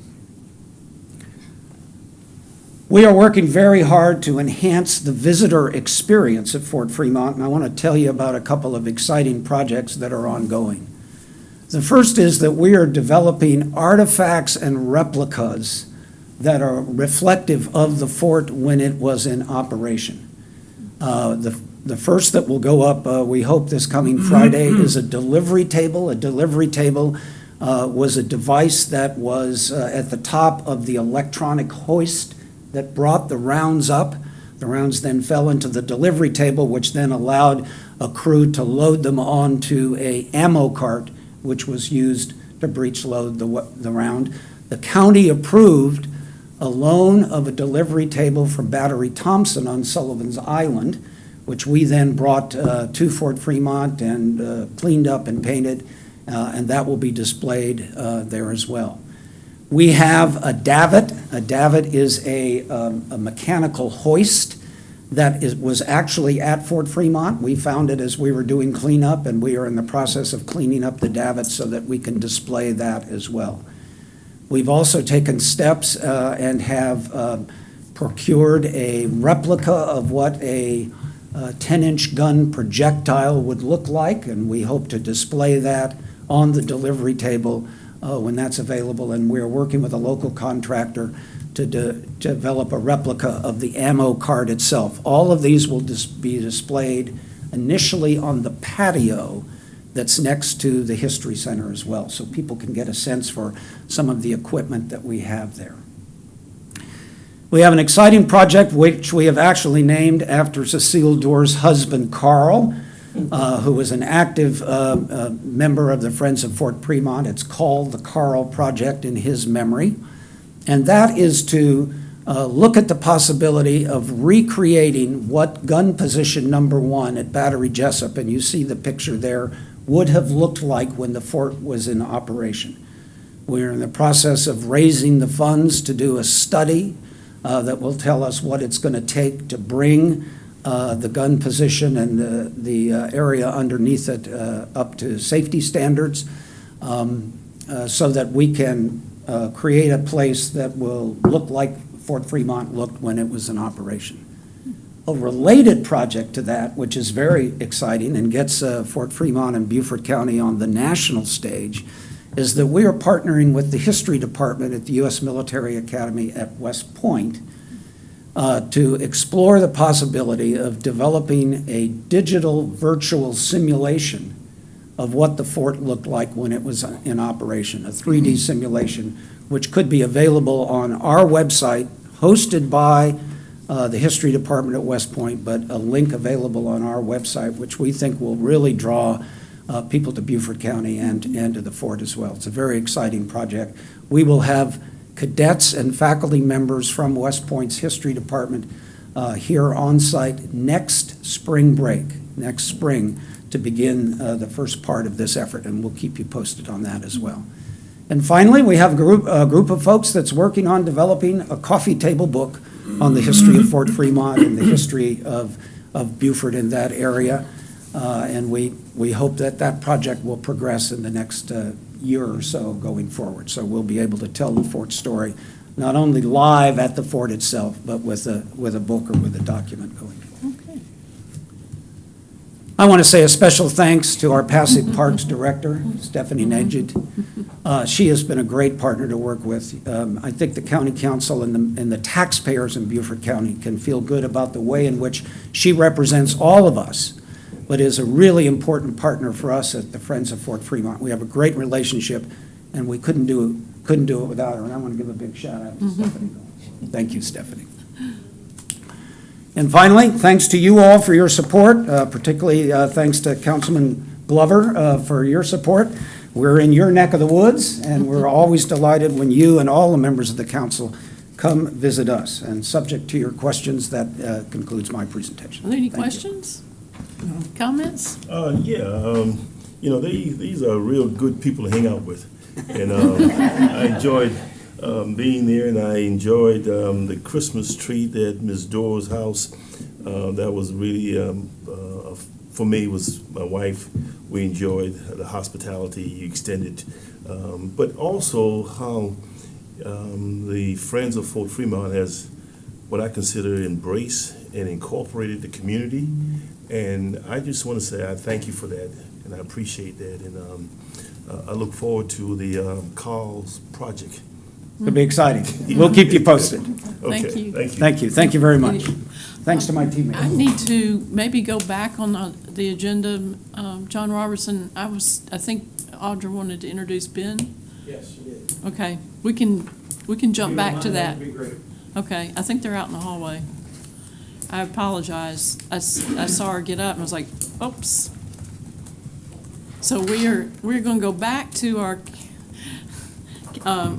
We are working very hard to enhance the visitor experience at Fort Fremont, and I want to tell you about a couple of exciting projects that are ongoing. The first is that we are developing artifacts and replicas that are reflective of the fort when it was in operation. The first that will go up, we hope this coming Friday, is a delivery table. A delivery table was a device that was at the top of the electronic hoist that brought the rounds up. The rounds then fell into the delivery table, which then allowed a crew to load them onto a ammo cart, which was used to breech load the round. The county approved a loan of a delivery table from Battery Thompson on Sullivan's Island, which we then brought to Fort Fremont and cleaned up and painted, and that will be displayed there as well. We have a davit. A davit is a mechanical hoist that was actually at Fort Fremont. We found it as we were doing cleanup, and we are in the process of cleaning up the davit so that we can display that as well. We've also taken steps and have procured a replica of what a 10-inch gun projectile would look like, and we hope to display that on the delivery table when that's available. And we're working with a local contractor to develop a replica of the ammo cart itself. All of these will be displayed initially on the patio that's next to the History Center as well, so people can get a sense for some of the equipment that we have there. We have an exciting project which we have actually named after Cecile Doerr's husband, Carl, who was an active member of the Friends of Fort Fremont. It's called the Carl Project in his memory. And that is to look at the possibility of recreating what gun position number 1 at Battery Jessup, and you see the picture there, would have looked like when the fort was in operation. We're in the process of raising the funds to do a study that will tell us what it's going to take to bring the gun position and the area underneath it up to safety standards so that we can create a place that will look like Fort Fremont looked when it was in operation. A related project to that, which is very exciting and gets Fort Fremont and Beaufort County on the national stage, is that we are partnering with the History Department at the U.S. Military Academy at West Point to explore the possibility of developing a digital virtual simulation of what the fort looked like when it was in operation, a 3D simulation, which could be available on our website, hosted by the History Department at West Point, but a link available on our website, which we think will really draw people to Beaufort County and to the fort as well. It's a very exciting project. We will have cadets and faculty members from West Point's History Department here on site next spring break, next spring, to begin the first part of this effort, and we'll keep you posted on that as well. And finally, we have a group of folks that's working on developing a coffee table book on the history of Fort Fremont and the history of Beaufort in that area. And we hope that that project will progress in the next year or so going forward. So we'll be able to tell the fort story, not only live at the fort itself, but with a book or with a document going forward. Okay. I want to say a special thanks to our Passaic Parks Director, Stephanie Negid. She has been a great partner to work with. I think the county council and the taxpayers in Beaufort County can feel good about the way in which she represents all of us, but is a really important partner for us at the Friends of Fort Fremont. We have a great relationship, and we couldn't do it without her, and I want to give a big shout out to Stephanie. Thank you, Stephanie. And finally, thanks to you all for your support, particularly thanks to Councilman Glover for your support. We're in your neck of the woods, and we're always delighted when you and all the members of the council come visit us. And subject to your questions, that concludes my presentation. Are there any Thank you. questions? Comments? These are real good people to hang out with. And I enjoyed being there, and I enjoyed the Christmas tree at Ms. Dora's house. That was really, for me, was my wife. We enjoyed the hospitality you extended, but also how the Friends of Fort Fremont has what I consider embraced and incorporated the community. And I just want to say I thank you for that, and I appreciate that. And I look forward to the Carl's project. It'll be exciting. We'll keep you posted. Okay, Thank you. thank you. Thank you. Thank you very much. Thanks to my teammates. I need to maybe go back on the agenda. John Robertson, I think Audra wanted to introduce Ben. Yes, you did. Okay, we can jump back to that. Okay, I think they're out in the hallway. I apologize. I saw her get up and I was like, oops. So we're going to go back to our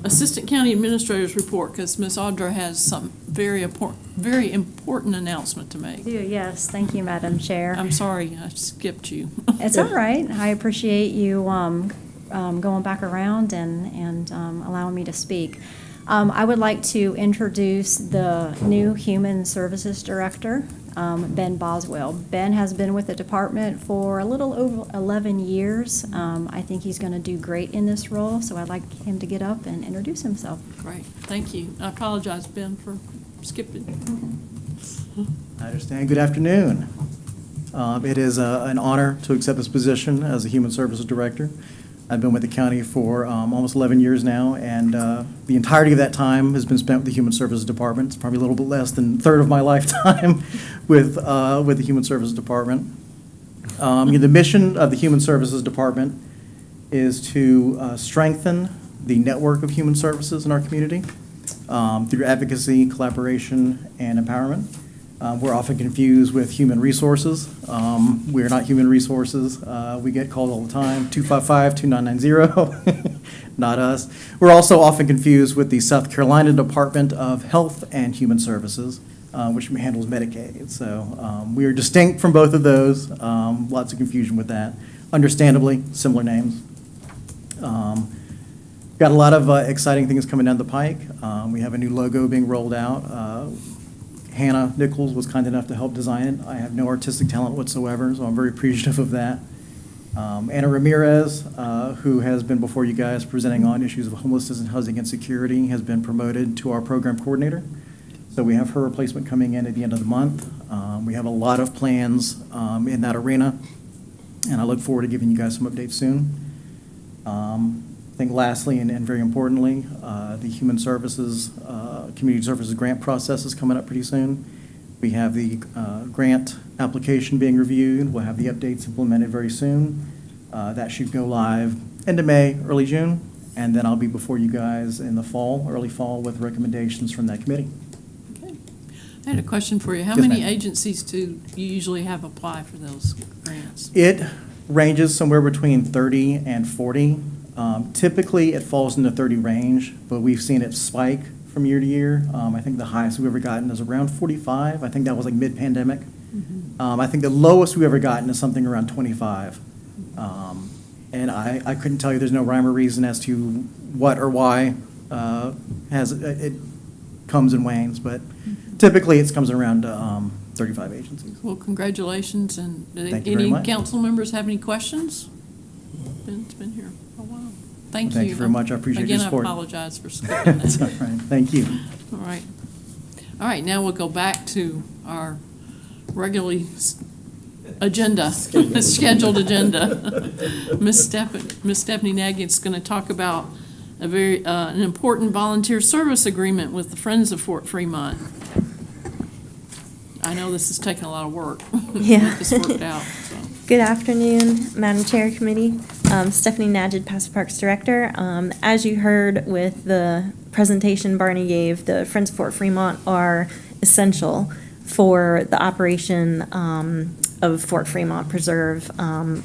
Assistant County Administrator's report because Ms. Audra has some very important announcement to make. Yes, thank you, Madam Chair. I'm sorry, I skipped you. It's all right. I appreciate you going back around and allowing me to speak. I would like to introduce the new Human Services Director, Ben Boswell. Ben has been with the department for a little over 11 years. I think he's going to do great in this role, so I'd like him to get up and introduce himself. Great, thank you. I apologize, Ben, for skipping. I understand. Good afternoon. It is an honor to accept this position as a Human Services Director. I've been with the county for almost 11 years now, and the entirety of that time has been spent with the Human Services Department. It's probably a little bit less than a third of my lifetime with the Human Services Department. The mission of the Human Services Department is to strengthen the network of human services in our community through advocacy, collaboration, and empowerment. We're often confused with human resources. We're not human resources. We get called all the time, 255-2990, not us. We're also often confused with the South Carolina Department of Health and Human Services, which handles Medicaid. So we are distinct from both of those. Lots of confusion with that. Understandably, similar names. Got a lot of exciting things coming down the pike. We have a new logo being rolled out. Hannah Nichols was kind enough to help design it. I have no artistic talent whatsoever, so I'm very appreciative of that. Anna Ramirez, who has been before you guys presenting on issues of homelessness and housing insecurity, has been promoted to our program coordinator. So we have her replacement coming in at the end of the month. We have a lot of plans in that arena, and I look forward to giving you guys some updates soon. I think lastly, and very importantly, the Human Services, Community Services grant process is coming up pretty soon. We have the grant application being reviewed. We'll have the updates implemented very soon. That should go live end of May, early June, and then I'll be before you guys in the fall, early fall, with recommendations from that committee. Okay. I had a question for you. How Yes, many ma'am. agencies do you usually have apply for those grants? It ranges somewhere between 30 and 40. Typically, it falls in the 30 range, but we've seen it spike from year to year. I think the highest we've ever gotten is around 45. I think that was like mid-pandemic. I think the lowest we've ever gotten is something around 25. And I couldn't tell you, there's no rhyme or reason as to what or why it comes and wanes, but typically it comes around 35 agencies. Well, congratulations, and Thank you very any much. council members have any questions? Ben's been here a while. Thank you. Thank you very much. I appreciate your support. Again, I apologize for skipping That's all that. right. Thank you. All right. All right, now we'll go back to our regularly agenda, scheduled agenda. Miss Stephanie Nagy's going to talk about an important volunteer service agreement with the Friends of Fort Fremont. I know this is taking a lot of work. Yeah. Get this worked out, so. Good afternoon, Madam Chair, Committee. Stephanie Nagy, Passive Parks Director. As you heard with the presentation Barney gave, the Friends of Fort Fremont are essential for the operation of Fort Fremont Preserve,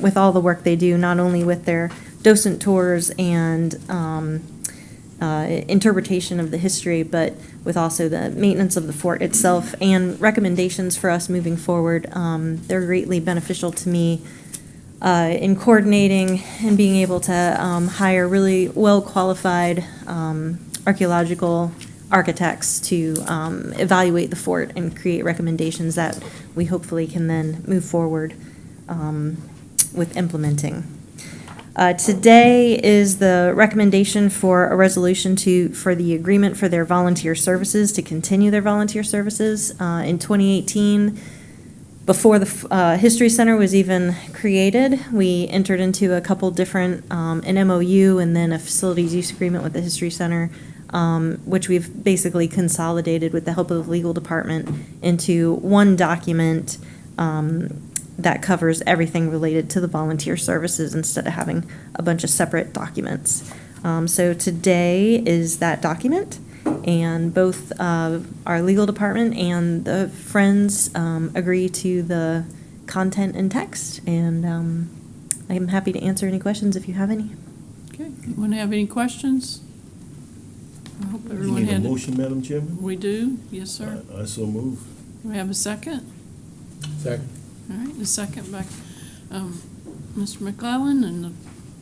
with all the work they do, not only with their docent tours and interpretation of the history, but with also the maintenance of the fort itself and recommendations for us moving forward. They're greatly beneficial to me in coordinating and being able to hire really well-qualified archaeological architects to evaluate the fort and create recommendations that we hopefully can then move forward with implementing. Today is the recommendation for a resolution for the agreement for their volunteer services, to continue their volunteer services. In 2018, before the History Center was even created, we entered into a couple different, an MOU and then a facilities use agreement with the History Center, which we've basically consolidated with the help of the legal department into one document that covers everything related to the volunteer services instead of having a bunch of separate documents. So today is that document, and both our legal department and the Friends agree to the content and text, and I'm happy to answer any questions if you have any. Okay, anyone have any questions? I hope You everyone need a had. motion, Madam Chairman? We do, yes, sir. I so move. We have a second? Second. All right, the second by Mr. McClellan, and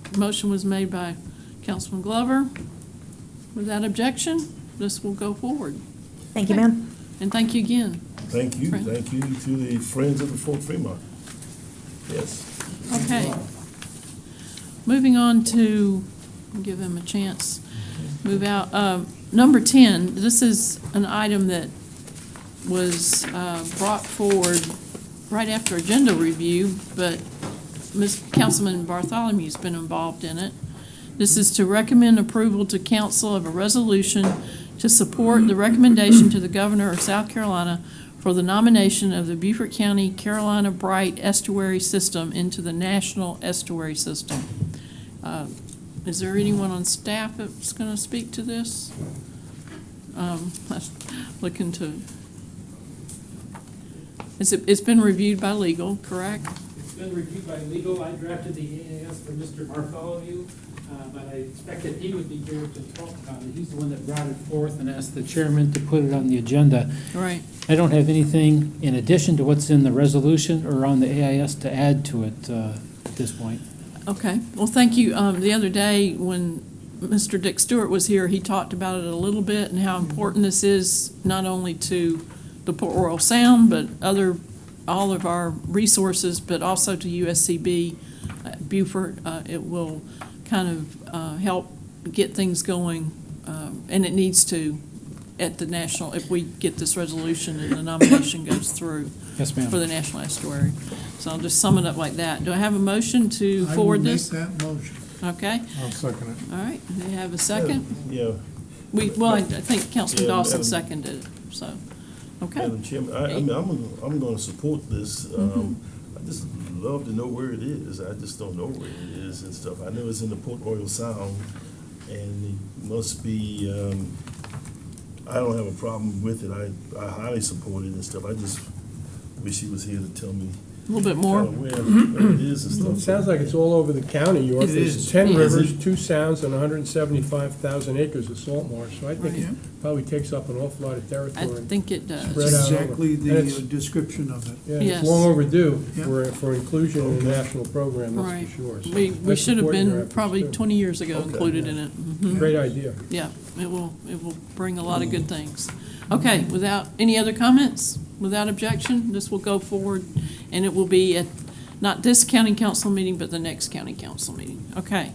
the motion was made by Councilman Glover. Without objection, this will go forward. Thank you, ma'am. And thank you again. Thank you Friend. to the Friends of the Fort Fremont. Yes. Okay. Moving on to, give him a chance, move out. Number 10, this is an item that was brought forward right after agenda review, but Councilman Bartholomew's been involved in it. This is to recommend approval to council of a resolution to support the recommendation to the governor of South Carolina for the nomination of the Beaufort County Carolina Bright Estuary System into the National Estuary System. Is there anyone on staff that's going to speak to this? Looking to. It's been reviewed by legal, correct? It's been reviewed by legal. I drafted the EAS for Mr. Bartholomew, but I expected he would be here to talk about it. He's the one that brought it forth and asked the chairman to put it on the agenda. Right. I don't have anything in addition to what's in the resolution or on the AIS to add to it at this point. Okay. Well, thank you. The other day when Mr. Dick Stewart was here, he talked about it a little bit and how important this is not only to the Port Royal Sound, but all of our resources, but also to USCB, Beaufort. It will kind of help get things going, and it needs to at the national, if we get this resolution and the nomination goes through. Yes, ma'am. For the National Estuary. So I'll just sum it up like that. Do I have a motion to forward this? I will make that motion. Okay. I'll second it. All right. Do you have a second? Yeah. I think Councilman Yeah, Dawson Madam- seconded it, so, okay. Madam Chairman, I'm going to support this. I just love to know where it is. I just don't know where it is and stuff. I know it's in the Port Royal Sound, and it must be, I don't have a problem with it. I highly support it and stuff. I just wish he was here to tell me A little bit more. where it is and Well, stuff. it sounds like it's all over the county, York. It There's is. 10 Yeah. rivers, 2 sounds, and 175,000 acres of salt marsh. So I think Right. it probably takes up an awful lot of I territory. think it does. Spread out over. Exactly And the it's- description of it. Yeah, Yes. it's long overdue Yeah. for inclusion in the national program, Right. that's for sure. So We I should have support your been efforts, probably too. 20 years ago Okay. included in it. Mhm. Great idea. Yeah, it will bring a lot of good things. Okay, without, any other comments? Without objection, this will go forward, and it will be at, not this county council meeting, but the next county council meeting. Okay.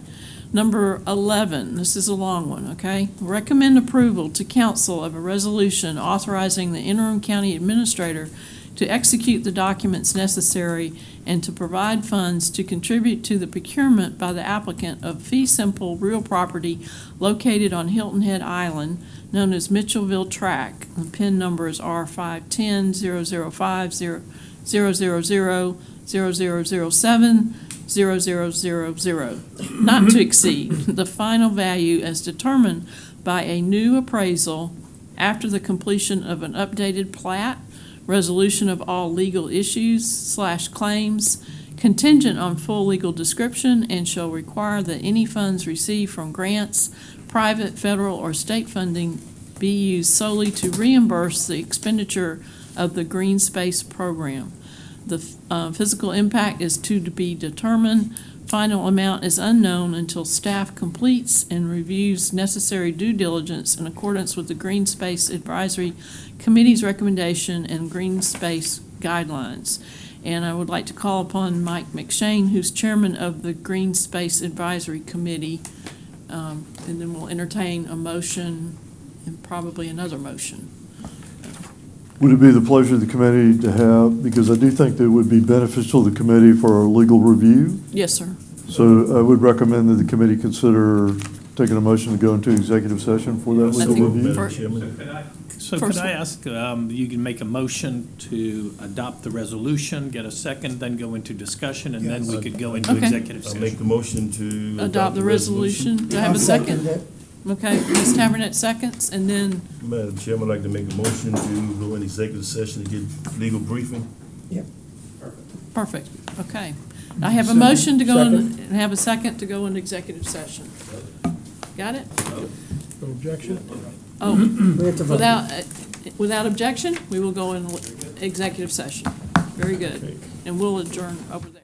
Number 11, this is a long one, okay? Recommend approval to council of a resolution authorizing the interim county administrator to execute the documents necessary, and to provide funds to contribute to the procurement by the applicant of fee simple real property located on Hilton Head Island, known as Mitchellville Track. The PIN number is R510-005-0007-0007, not to exceed the final value as determined by a new appraisal after the completion of an updated plat, resolution of all legal issues / claims, contingent on full legal description, and shall require that any funds received from grants, private, federal, or state funding be used solely to reimburse the expenditure of the Green Space Program. The physical impact is to be determined. Final amount is unknown until staff completes and reviews necessary due diligence in accordance with the Green Space Advisory Committee's recommendation and Green Space guidelines. And I would like to call upon Mike McShane, who's chairman of the Green Space Advisory Committee, and then we'll entertain a motion and probably another motion. Would it be the pleasure of the committee to have, because I do think that it would be beneficial to the committee for our legal review. Yes, sir. So I would recommend that the committee consider taking a motion to go into executive session for that legal review. Madam Chairman. So could I ask, you can make a motion to adopt the resolution, get a second, then go into discussion, and then we could go into Okay. executive I'll session? make the motion to Adopt the resolution. Do I have a second? it. Okay, Ms. Tavernet seconds, and then, Madam Chairman, I'd like to make a motion to go in executive session to get legal briefing. perfect, okay. I have a motion to go in, and have a second to go into executive session. Got it? No objection? Oh, We have to vote. without objection, we will go in executive session. Very good. And we'll adjourn over there.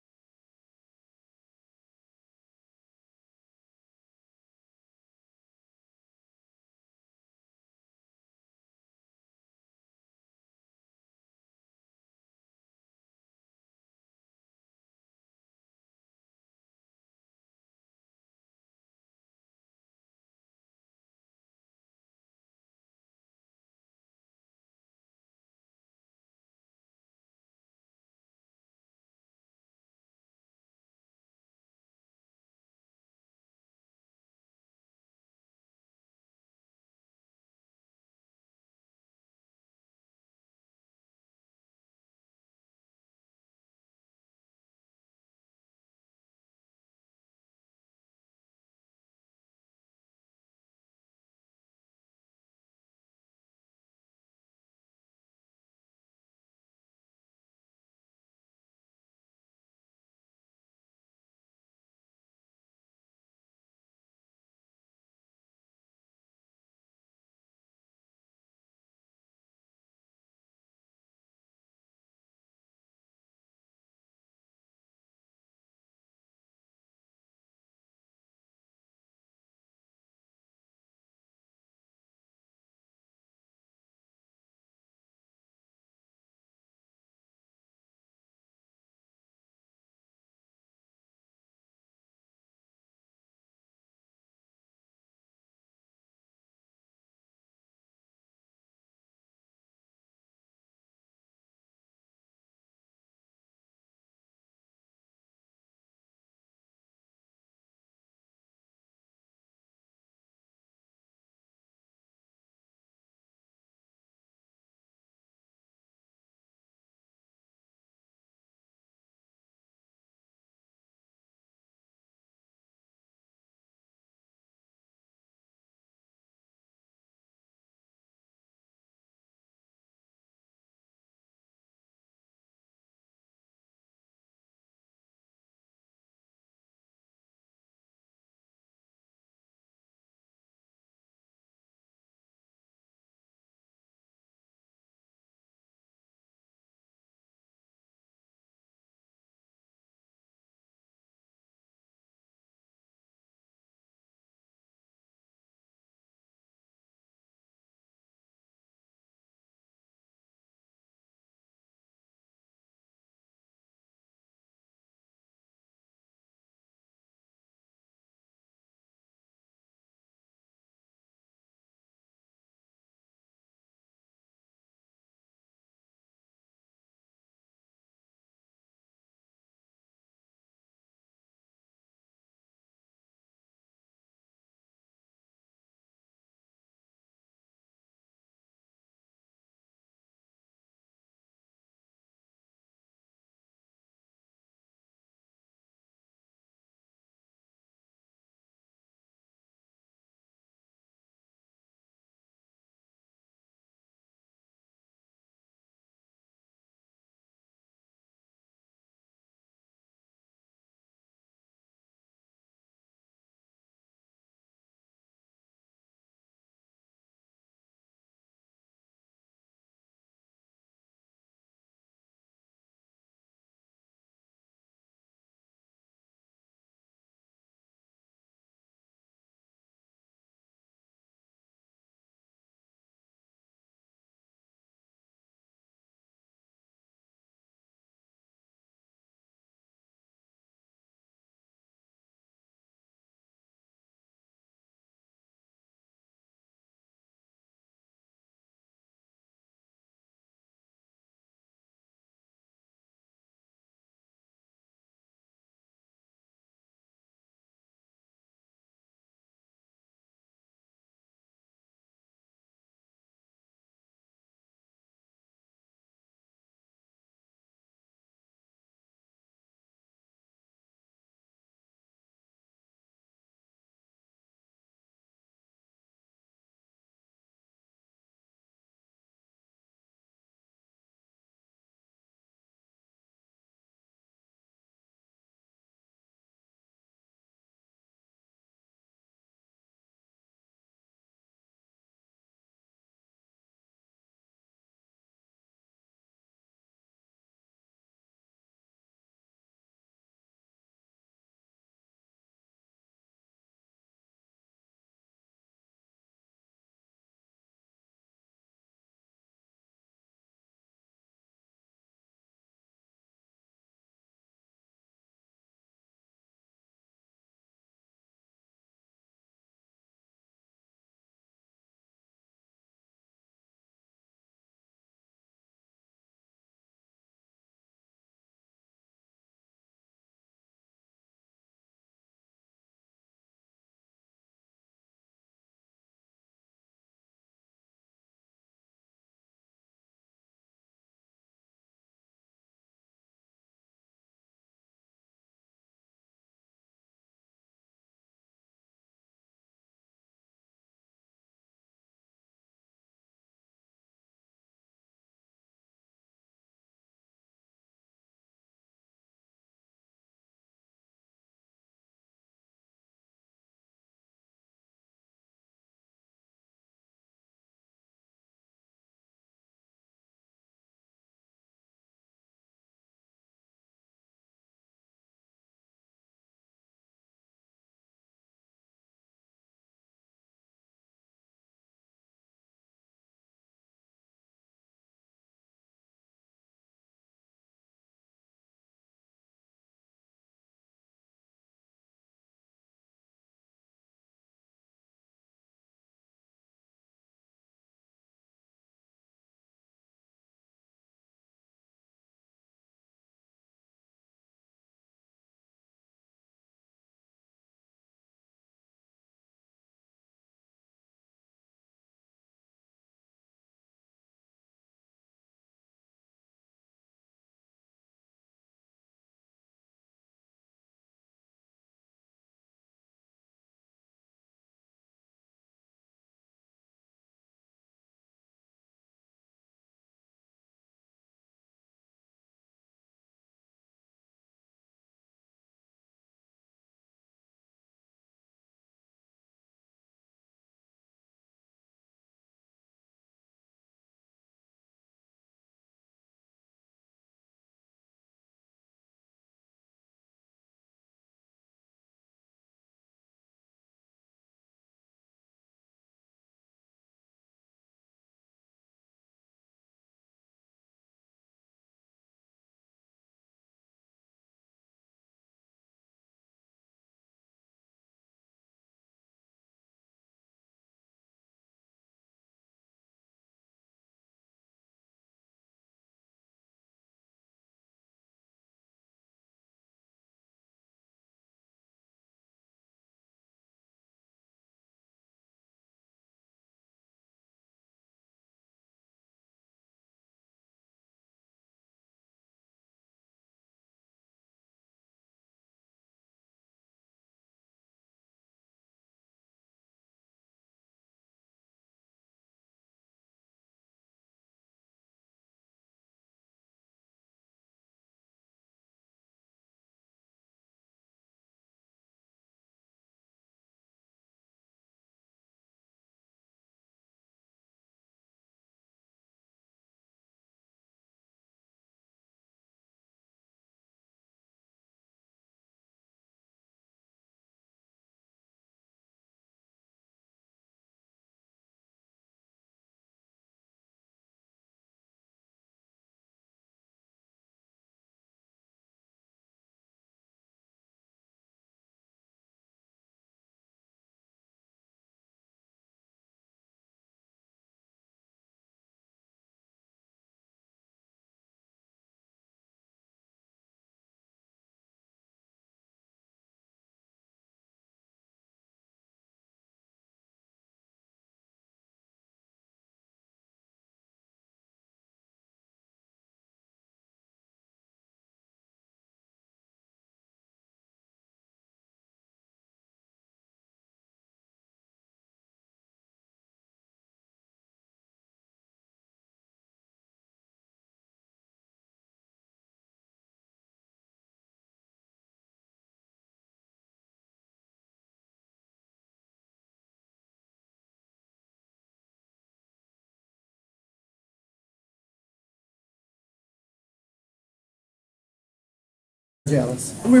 jealous. We're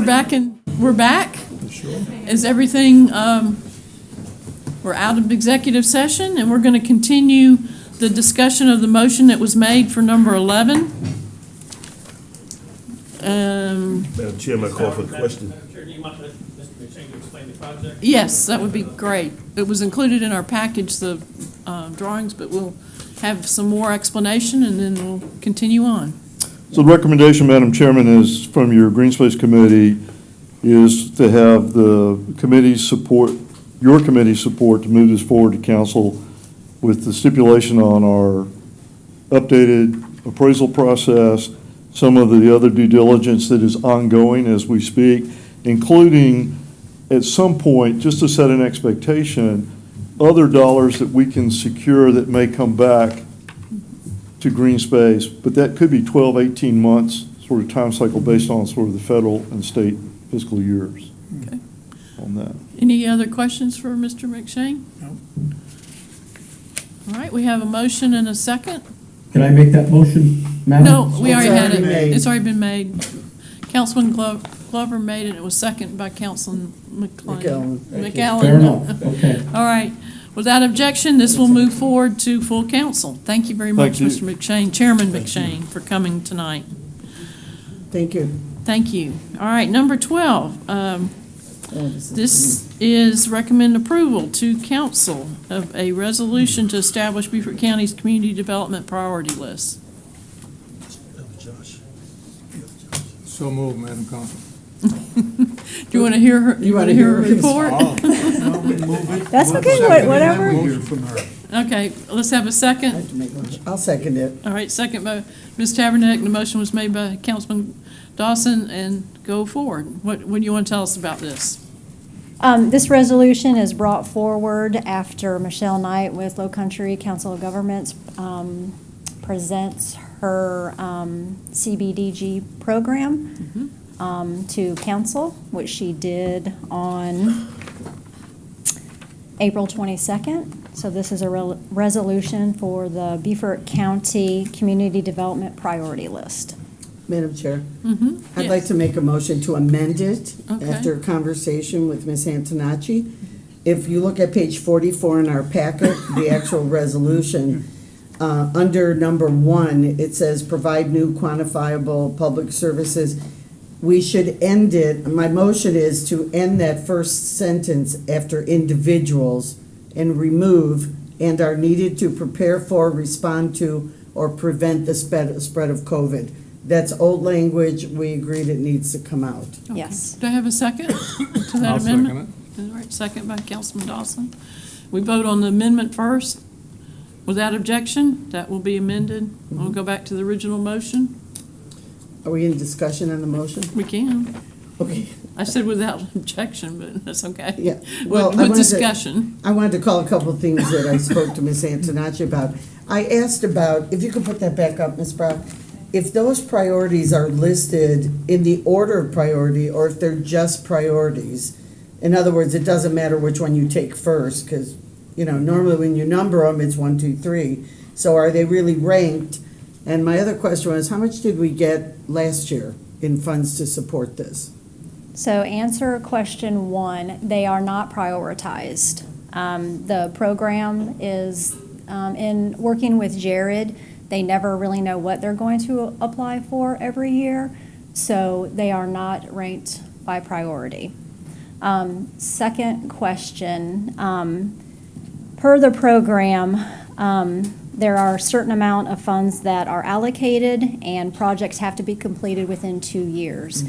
back. Is everything, we're out of executive session, and we're going to continue the discussion of the motion that was made for number 11. Madam Chairman, I call for the question. Madam Chair, do you want Mr. McShane to explain the project? Yes, that would be great. It was included in our package, the drawings, but we'll have some more explanation, and then we'll continue on. So the recommendation, Madam Chairman, is from your Green Space Committee is to have the committee's support, your committee's support to move this forward to council with the stipulation on our updated appraisal process, some of the other due diligence that is ongoing as we speak, including at some point, just to set an expectation, other dollars that we can secure that may come back to green space, but that could be 12, 18 months sort of time cycle based on sort of the federal and state fiscal years Okay. on that. Any other questions for Mr. McShane? No. All right, we have a motion and a second. Can I make that motion, Madam? No, we already had it. made. It's already been made. Councilman Glover made it. It was seconded by Councilman McAllen. McAllen. Fair enough, okay. All right. Without objection, this will move forward to full council. Thank you very much, Thank Mr. McShane, Chairman McShane, for coming tonight. Thank you. Thank you. All right, number 12. This is recommend approval to council of a resolution to establish Beaufort County's community development priority list. So moved, Madam Council. Do you want to hear her, you want to hear her report? That's okay, whatever. Okay, let's have a second. I'll second it. All right, second by Ms. Tavernick. The motion was made by Councilman Dawson, and go forward. What do you want to tell us about this? This resolution is brought forward after Michelle Knight with Low Country Council of Governments presents her CBDG program to council, which she did on April 22nd. So this is a resolution for the Beaufort County Community Development Priority List. Madam Chair, Mm-hmm. I'd like to make a motion to amend it Okay. after a conversation with Ms. Antonacci. If you look at page 44 in our packet, the actual resolution, under number 1, it says provide new quantifiable public services. We should end it, my motion is to end that first sentence after individuals and remove and are needed to prepare for, respond to, or prevent the spread of COVID. That's old language. We agreed it needs to come out. Yes. Do I have a second to that I'll amendment? second All right, second by Councilman Dawson. We vote on the amendment first. Without objection, that will be amended. We'll go back to the original motion. Are we in discussion on the motion? We can. Okay. I said without objection, but that's okay. Yeah. Well, I With wanted to- discussion. I wanted to call a couple of things that I spoke to Ms. Antonacci about. I asked about, if you could put that back up, Ms. Brock, if those priorities are listed in the order of priority or if they're just priorities. In other words, it doesn't matter which one you take first because, normally when you number them, it's 1, 2, 3. So are they really ranked? And my other question was, how much did we get last year in funds to support this? So answer question 1, they are not prioritized. The program is, in working with Jared, they never really know what they're going to apply for every year, so they are not ranked by priority. Second question, per the program, there are a certain amount of funds that are allocated and projects have to be completed within 2 years.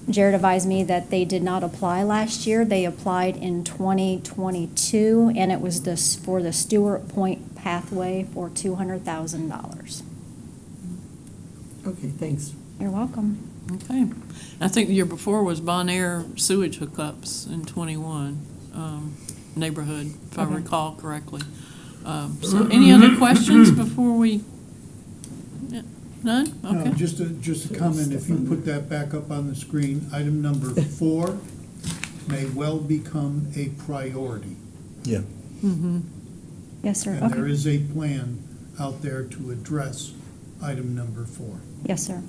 Jared advised me that they did not apply last year. They applied in 2022, and it was for the Stewart Point pathway for $200,000. Okay, thanks. You're welcome. Okay. I think the year before was Bon Air sewage hookups in 21, neighborhood, if I recall correctly. So any other questions before we, none? Okay. Just a comment, if you put that back up on the screen, item number 4 may well become a priority. Yeah. Mm-hmm. Yes, sir. And there Okay. is a plan out there to address item number 4. Yes, sir.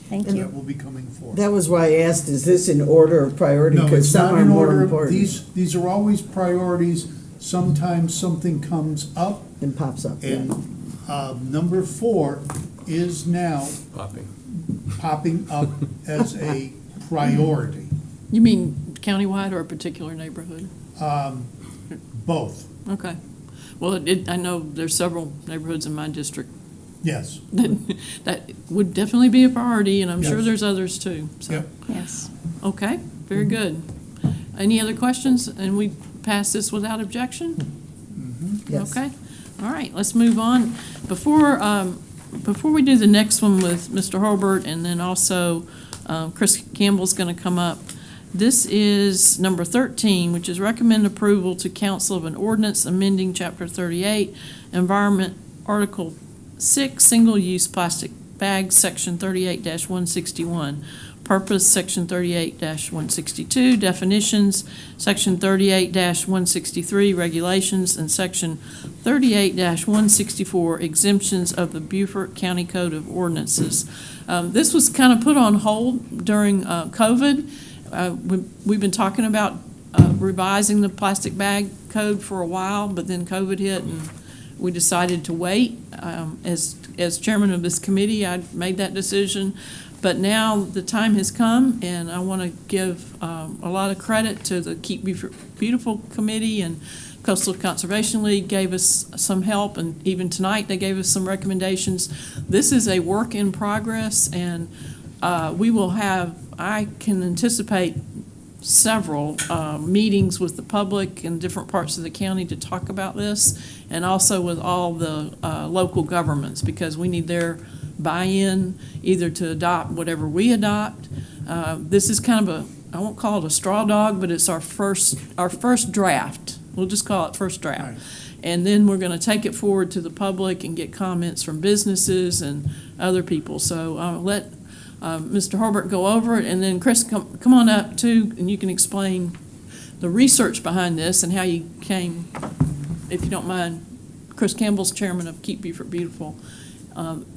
Thank that you. will be coming forth. That was why I asked, is this in order of priority? No, Because it's some not are in more order. important. These are always priorities. Sometimes something comes up. And pops up, yeah. And number 4 is now popping up as a priority. You mean countywide or a particular neighborhood? Both, Okay. Well, I know there's several neighborhoods in my district yes. that would definitely be a priority, and I'm sure Yes. there's others too. So, Yep. Yes. okay, very good. Any other questions? And we pass this without objection? Yes. Okay, all right, let's move on. Before we do the next one with Mr. Hurlbert, and then also Chris Campbell's going to come up, this is number 13, which is recommend approval to council of an ordinance amending Chapter 38, Environment, Article 6, Single-Use Plastic Bags, Section 38-161. Purpose, Section 38-162, Definitions, Section 38-163, Regulations, and Section 38-164, Exemptions of the Beaufort County Code of Ordinances. This was kind of put on hold during COVID. We've been talking about revising the plastic bag code for a while, but then COVID hit and we decided to wait. As chairman of this committee, I made that decision. But now the time has come, and I want to give a lot of credit to the Keep Beaufort Beautiful Committee, and Coastal Conservation League gave us some help, and even tonight they gave us some recommendations. This is a work in progress, and we will have, I can anticipate several meetings with the public in different parts of the county to talk about this, and also with all the local governments, because we need their buy-in either to adopt whatever we adopt. This is kind of I won't call it a straw dog, but it's our first draft. We'll just call it first draft. Right. And then we're going to take it forward to the public and get comments from businesses and other people. So I'll let Mr. Hurlbert go over it, and then Chris, come on up too, and you can explain the research behind this and how you came, if you don't mind. Chris Campbell's chairman of Keep Beaufort Beautiful.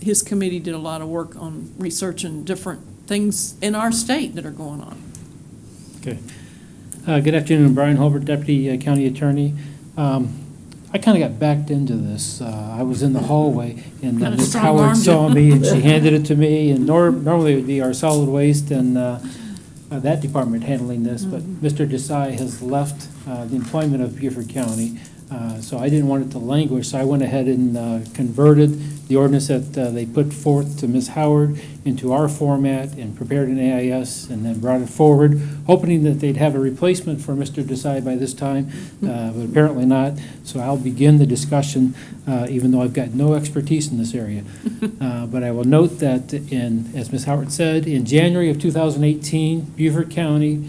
His committee did a lot of work on researching different things in our state that are going on. Okay. Good afternoon, Brian Hurlbert, Deputy County Attorney. I kind of got backed into this. I was in the hallway, and Kinda Ms. strong-armed Howard you. saw me, and she handed it to me, and normally it would be our solid waste and that department handling this, but Mr. Desai has left the employment of Beaufort County, so I didn't want it to languish, so I went ahead and converted the ordinance that they put forth to Ms. Howard into our format and prepared an AIS and then brought it forward, hoping that they'd have a replacement for Mr. Desai by this time, but apparently not. So I'll begin the discussion, even though I've got no expertise in this area. But I will note that, as Ms. Howard said, in January of 2018, Beaufort County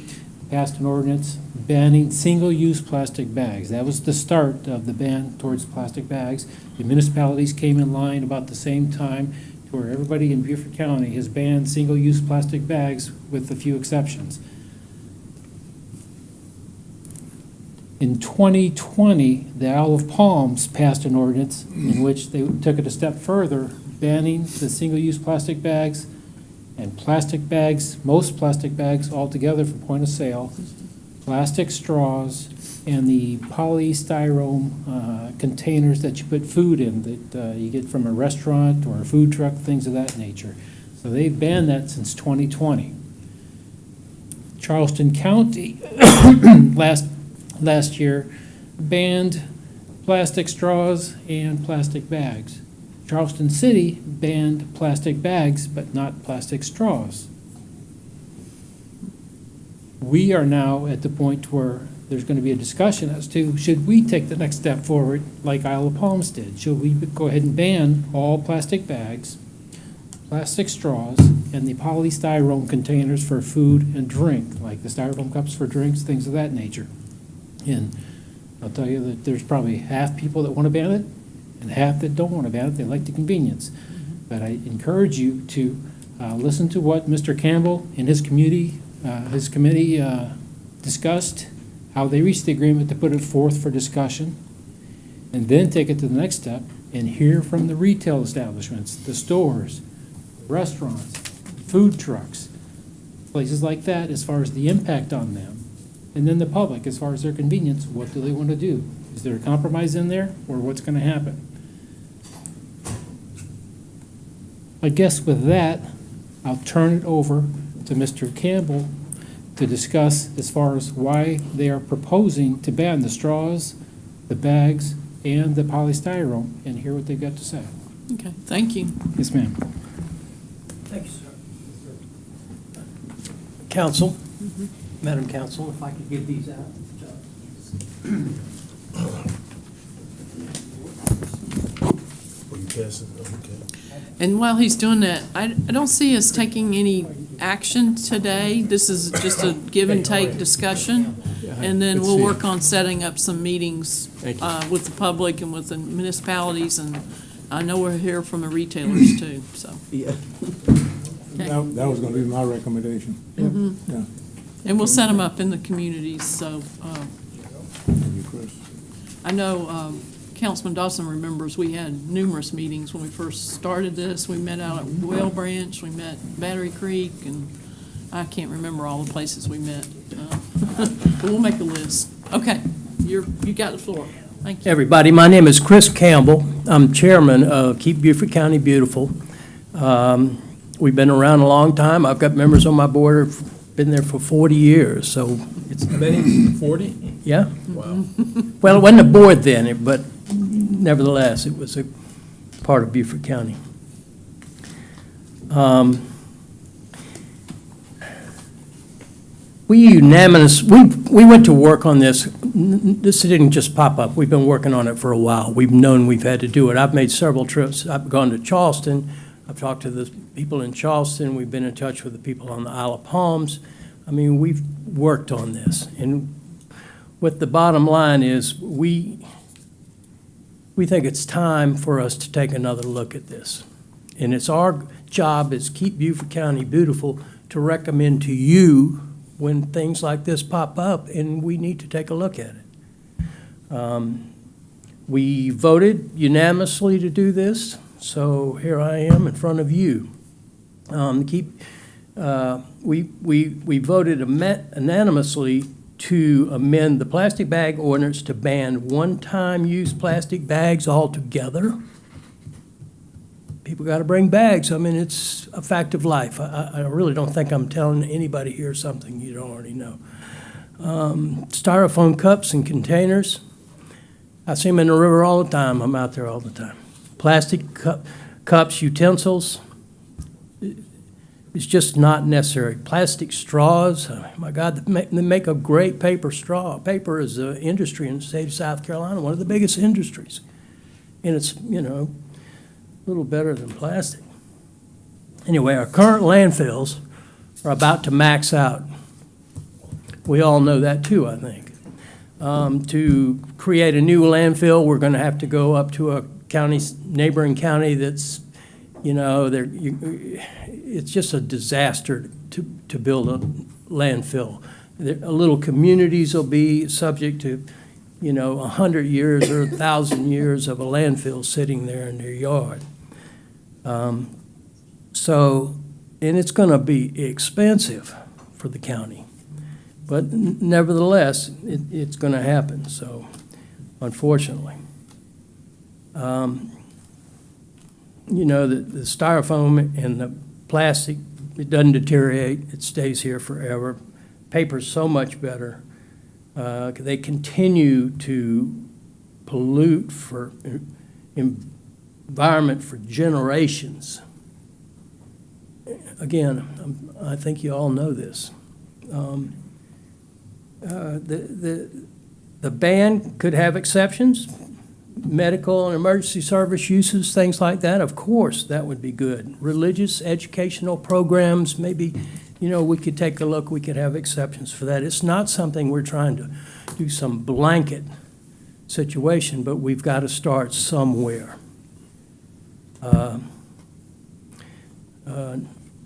passed an ordinance banning single-use plastic bags. That was the start of the ban towards plastic bags. The municipalities came in line about the same time to where everybody in Beaufort County has banned single-use plastic bags with a few exceptions. In 2020, the Isle of Palms passed an ordinance in which they took it a step further, banning the single-use plastic bags and plastic bags, most plastic bags altogether for point of sale, plastic straws, and the polystyrene containers that you put food in that you get from a restaurant or a food truck, things of that nature. So they've banned that since 2020. Charleston County last year banned plastic straws and plastic bags. Charleston City banned plastic bags, but not plastic straws. We are now at the point where there's going to be a discussion as to, should we take the next step forward like Isle of Palms did? Should we go ahead and ban all plastic bags, plastic straws, and the polystyrene containers for food and drink, like the styrofoam cups for drinks, things of that nature? And I'll tell you that there's probably half people that want to ban it and half that don't want to ban it. They like the convenience. But I encourage you to listen to what Mr. Campbell and his committee discussed, how they reached the agreement to put it forth for discussion, and then take it to the next step and hear from the retail establishments, the stores, restaurants, food trucks, places like that, as far as the impact on them. And then the public, as far as their convenience, what do they want to do? Is there a compromise in there, or what's going to happen? I guess with that, I'll turn it over to Mr. Campbell to discuss as far as why they are proposing to ban the straws, the bags, and the polystyrene, and hear what they've got to say. Okay, thank you. Yes, ma'am. Thank you, sir. Council, Mm-hmm. Madam Council, if I could give these out. Will you pass it? Okay. And while he's doing that, I don't see us taking any action today. This is just a give and take discussion. And then we'll work on setting up some meetings with the public and with the municipalities. And I know we're here from the retailers too, so. Yeah. That was gonna be my recommendation. Mhm. Yeah. And we'll set them up in the communities, so. Thank you, Chris. I know Councilman Dawson remembers we had numerous meetings when we first started this. We met out at Whale Branch, we met Battery Creek, and I can't remember all the places we met. But we'll make a list. Okay, you got the floor. Thank you. Everybody, my name is Chris Campbell. I'm chairman of Keep Beaufort County Beautiful. We've been around a long time. I've got members on my board who've been there for 40 years, so it's. Many, 40? Yeah. Wow. Well, it wasn't a board then, but nevertheless, it was a part of Beaufort County. We went to work on this. This didn't just pop up. We've been working on it for a while. We've known we've had to do it. I've made several trips. I've gone to Charleston. I've talked to the people in Charleston. We've been in touch with the people on the Isle of Palms. I mean, we've worked on this. And what the bottom line is, we think it's time for us to take another look at this. And it's our job as Keep Beaufort County Beautiful to recommend to you when things like this pop up, and we need to take a look at it. We voted unanimously to do this, so here I am in front of you. We voted unanimously to amend the plastic bag ordinance to ban one-time use plastic bags altogether. People got to bring bags. I mean, it's a fact of life. I really don't think I'm telling anybody here something you don't already know. Styrofoam cups and containers. I see them in the river all the time. I'm out there all the time. Plastic cups, utensils. It's just not necessary. Plastic straws, oh my God, they make a great paper straw. Paper is an industry in the state of South Carolina, one of the biggest industries. And it's, a little better than plastic. Anyway, our current landfills are about to max out. We all know that too, I think. To create a new landfill, we're going to have to go up to a neighboring county that's, it's just a disaster to build a landfill. Little communities will be subject to, 100 years or 1,000 years of a landfill sitting there in their yard. And it's going to be expensive for the county. But nevertheless, it's going to happen, so unfortunately. The styrofoam and the plastic, it doesn't deteriorate, it stays here forever. Paper's so much better. They continue to pollute for environment for generations. Again, I think you all know this. The ban could have exceptions, medical and emergency service uses, things like that. Of course, that would be good. Religious, educational programs, maybe, we could take a look, we could have exceptions for that. It's not something we're trying to do some blanket situation, but we've got to start somewhere.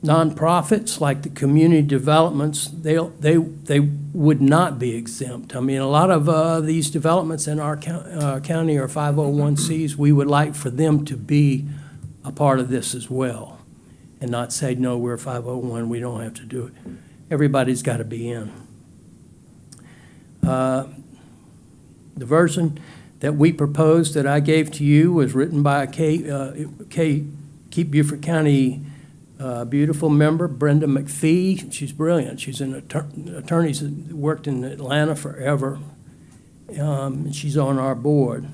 Nonprofits like the community developments, they would not be exempt. I mean, a lot of these developments in our county are 501Cs. We would like for them to be a part of this as well. and not say, no, we're 501, we don't have to do it. Everybody's got to be in. The version that we proposed that I gave to you was written by a Keep Beaufort County beautiful member, Brenda McPhee. She's brilliant. She's an attorney that worked in Atlanta forever. She's on our board.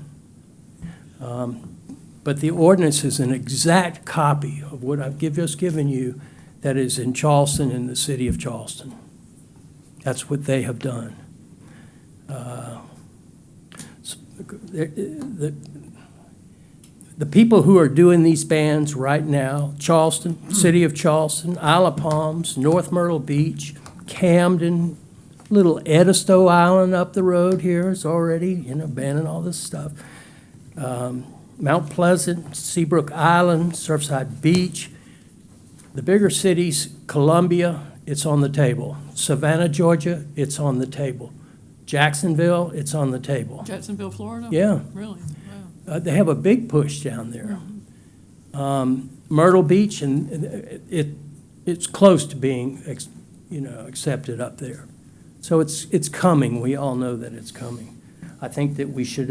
But the ordinance is an exact copy of what I've just given you that is in Charleston, in the city of Charleston. That's what they have done. The people who are doing these bans right now, Charleston, city of Charleston, Isle of Palms, North Myrtle Beach, Camden, little Edisto Island up the road here is already, banning all this stuff. Mount Pleasant, Seabrook Island, Surfside Beach. The bigger cities, Columbia, it's on the table. Savannah, Georgia, it's on the table. Jacksonville, it's on the table. Jacksonville, Florida? Yeah. Really? Wow. They have a big push down there. Myrtle Beach, and it's close to being, accepted up there. So it's coming. We all know that it's coming. I think that we should,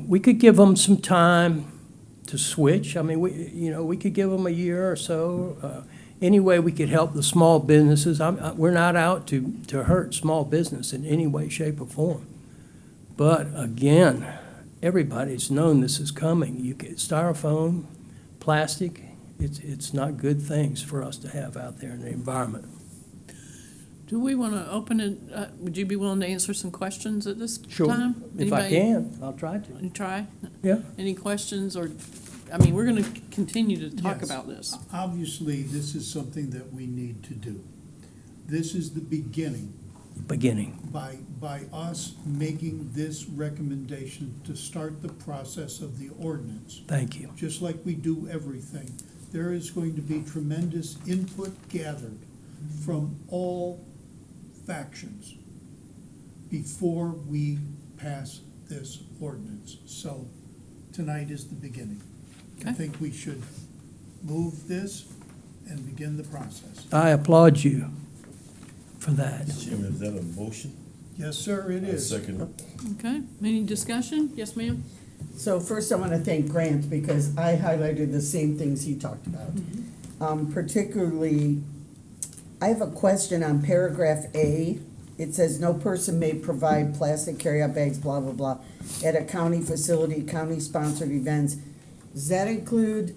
we could give them some time to switch. I mean, we could give them a year or so. Any way we could help the small businesses. We're not out to hurt small business in any way, shape, or form. But again, everybody's known this is coming. You get styrofoam, plastic. It's not good things for us to have out there in the environment. Do we want to open it, would you be willing to answer some questions at this Sure. time? If I Anybody? can, I'll try to. You try? Yeah. Any questions or, we're going to continue to talk Yes. about this. Obviously, this is something that we need to do. This is the beginning. By us making this recommendation to start the process of the ordinance. Thank you. Just like we do everything. There is going to be tremendous input gathered from all factions before we pass this ordinance. So tonight is the beginning. I think we should move this and begin the process. I applaud you for that. Chairman, is that a motion? Yes, sir, it is. Second. Okay, any discussion? Yes, ma'am? So first I want to thank Grant because I highlighted the same things he talked about. Particularly, I have a question on paragraph A. It says, no person may provide plastic carryout bags, blah, blah, blah, at a county facility, county-sponsored events. Does that include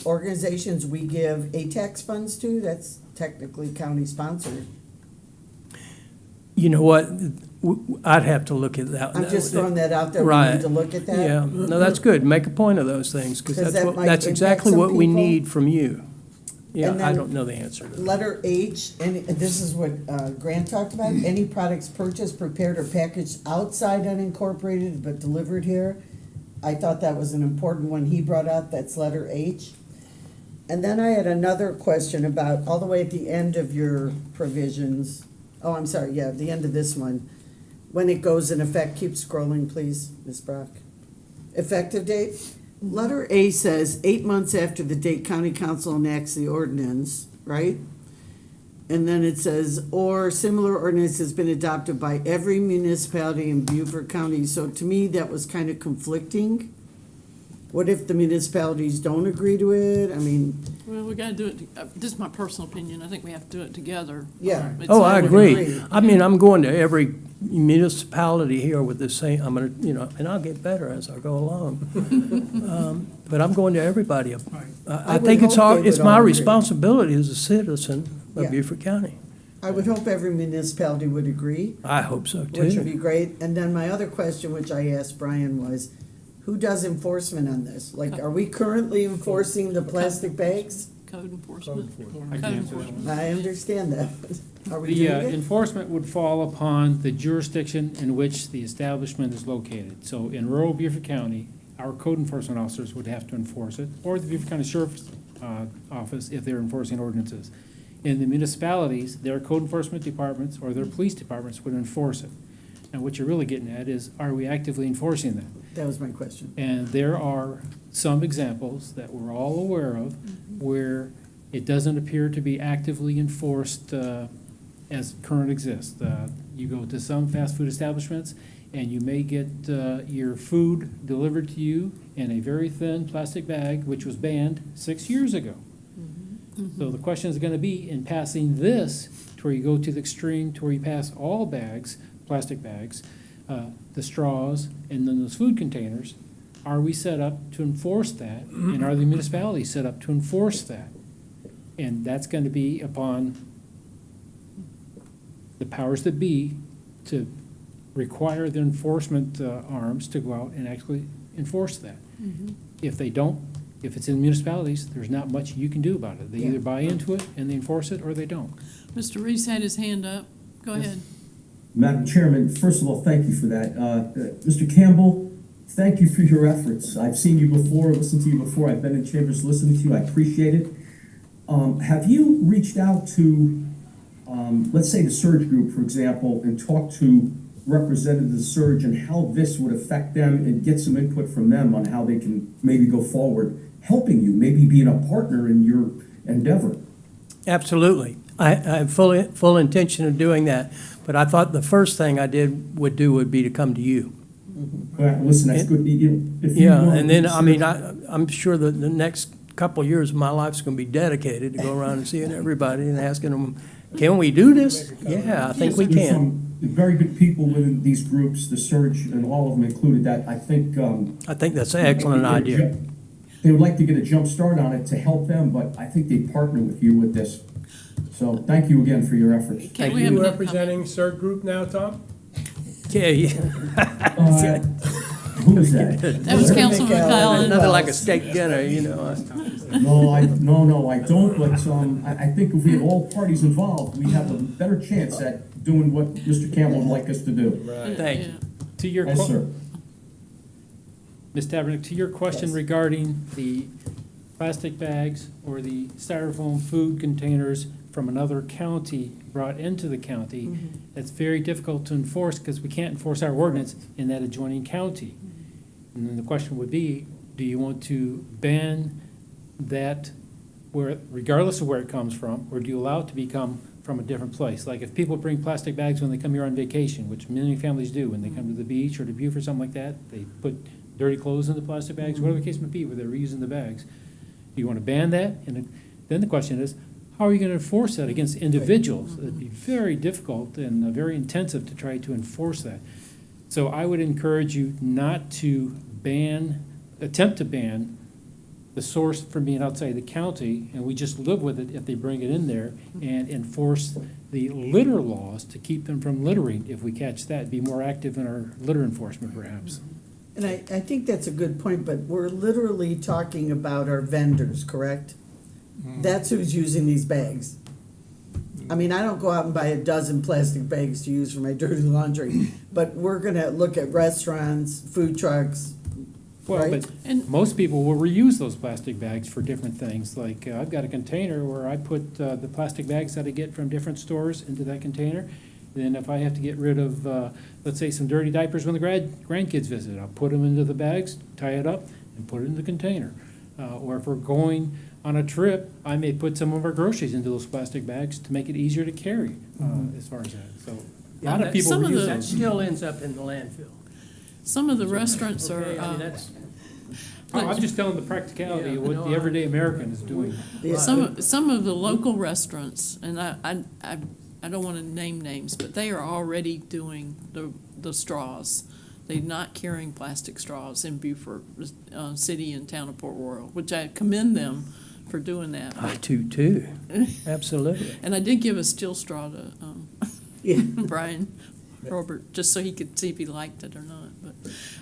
organizations we give ATAX funds to? That's technically county-sponsored. You know what? I'd have to look at that. I'm just throwing that out there. Right. We need to look at that. Yeah, no, that's good. Make a point of those things, because 'Cause that might that's impact exactly some what we people. need from you. Yeah, And I then don't know the answer to that. Letter H, and this is what Grant talked about, any products purchased, prepared, or packaged outside unincorporated but delivered here. I thought that was an important one he brought out, that's letter H. And then I had another question about, all the way at the end of your provisions, the end of this one, when it goes in effect, keep scrolling, please, Ms. Brock. Effective date? Letter A says 8 months after the date county council enacts the ordinance, right? And then it says, or similar ordinance has been adopted by every municipality in Beaufort County. So to me, that was kind of conflicting. What if the municipalities don't agree to it? I mean, Well, we got to do it, this is my personal opinion, I think we have to do it together. Yeah. It's Oh, I not- agree. I mean, I'm going to every municipality here with the same, I'm gonna, and I'll get better as I go along. But I'm going to everybody. I I think would it's hope they it's would my all agree. responsibility as a citizen Yeah. of Beaufort County. I would hope every municipality would agree. I hope so, too. Which would be great. And then my other question, which I asked Brian, was, who does enforcement on this? Like, are we currently enforcing the plastic bags? Code enforcement. I can answer that one. I understand that. Are we The doing it? enforcement would fall upon the jurisdiction in which the establishment is located. So in rural Beaufort County, our code enforcement officers would have to enforce it, or the Beaufort County Sheriff's Office if they're enforcing ordinances. In the municipalities, their code enforcement departments or their police departments would enforce it. And what you're really getting at is, are we actively enforcing that? That was my question. And there are some examples that we're all aware of where it doesn't appear to be actively enforced as current exists. You go to some fast food establishments, and you may get your food delivered to you in a very thin plastic bag, which was banned 6 years ago. So the question is going to be, in passing this, to where you go to the extreme, to where you pass all bags, plastic bags, the straws, and then those food containers, are we set up to enforce that? And are the municipalities set up to enforce that? And that's going to be upon the powers that be to require the enforcement arms to go out and actually enforce that. If they don't, if it's in municipalities, there's not much you can do about it. They either buy into it and they enforce it, or they don't. Mr. Reese had his hand up. Go ahead. Madam Chairman, first of all, thank you for that. Mr. Campbell, thank you for your efforts. I've seen you before, listened to you before. I've been in chambers listening to you. I appreciate it. Have you reached out to, let's say, the Surge Group, for example, and talked to representatives of the Surge and how this would affect them, and get some input from them on how they can maybe go forward, helping you, maybe being a partner in your endeavor? Absolutely. I have full intention of doing that, but I thought the first thing I would be to come to you. Well, listen, that's good. If you Yeah, want and then, to I mean, I'm sure that the next couple of years of my life's going to be dedicated to go around and seeing everybody and asking them, can we do this? Yeah, I think we There's can. some very good people within these groups, the Surge, and all of them included that. I think that's an excellent idea. They would like to get a jump start on it to help them, but I think they partner with you with this. So thank you again for your efforts. Can Are we have you another representing CERT Group now, Tom? Yeah. Who is that? That was Councilman McCollum. Nothing like a steak dinner, you know. No, I don't, but I think if we have all parties involved, we have a better chance at doing what Mr. Campbell would like us to do. Thank you. To your Yes, sir. Ms. Tabernick, to your question regarding the plastic bags or the styrofoam food containers from another county brought into the county, it's very difficult to enforce because we can't enforce our ordinance in that adjoining county. And then the question would be, do you want to ban that regardless of where it comes from, or do you allow it to become from a different place? Like if people bring plastic bags when they come here on vacation, which many families do, when they come to the beach or to Beaufort or something like that, they put dirty clothes in the plastic bags, whatever the case may be, where they're reusing the bags. Do you want to ban that? And then the question is, how are you going to enforce that against individuals? It'd be very difficult and very intensive to try to enforce that. So I would encourage you not to attempt to ban the source from being outside the county, and we just live with it if they bring it in there, and enforce the litter laws to keep them from littering. If we catch that, be more active in our litter enforcement perhaps. And I think that's a good point, but we're literally talking about our vendors, correct? That's who's using these bags. I mean, I don't go out and buy a dozen plastic bags to use for my dirty laundry, but we're gonna look at restaurants, food trucks, Well, right? but most people will reuse those plastic bags for different things. Like, I've got a container where I put the plastic bags that I get from different stores into that container. Then if I have to get rid of, let's say, some dirty diapers when the grandkids visit, I'll put them into the bags, tie it up, and put it in the container. Or if we're going on a trip, I may put some of our groceries into those plastic bags to make it easier to carry, as far as that. So a lot of people Some of reuse the- That those. still ends up in the landfill. Some of the restaurants are, Okay, I mean, that's. I'm just telling the practicality of what the everyday American is doing. some of the local restaurants, and I don't want to name names, but they are already doing the straws. They're not carrying plastic straws in Beaufort City and town of Port Royal, which I commend them for doing that. I do too, absolutely. And I did give a steel straw to Brian Robert, just so he could see if he liked it or not.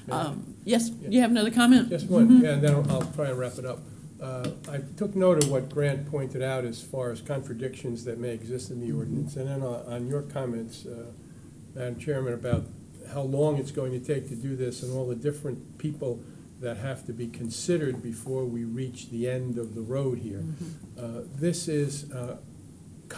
But yes, you have another comment? Just one, yeah, and then I'll try and wrap it up. I took note of what Grant pointed out as far as contradictions that may exist in the ordinance, and then on your comments, Madam Chairman, about how long it's going to take to do this and all the different people that have to be considered before we reach the end of the road here. This is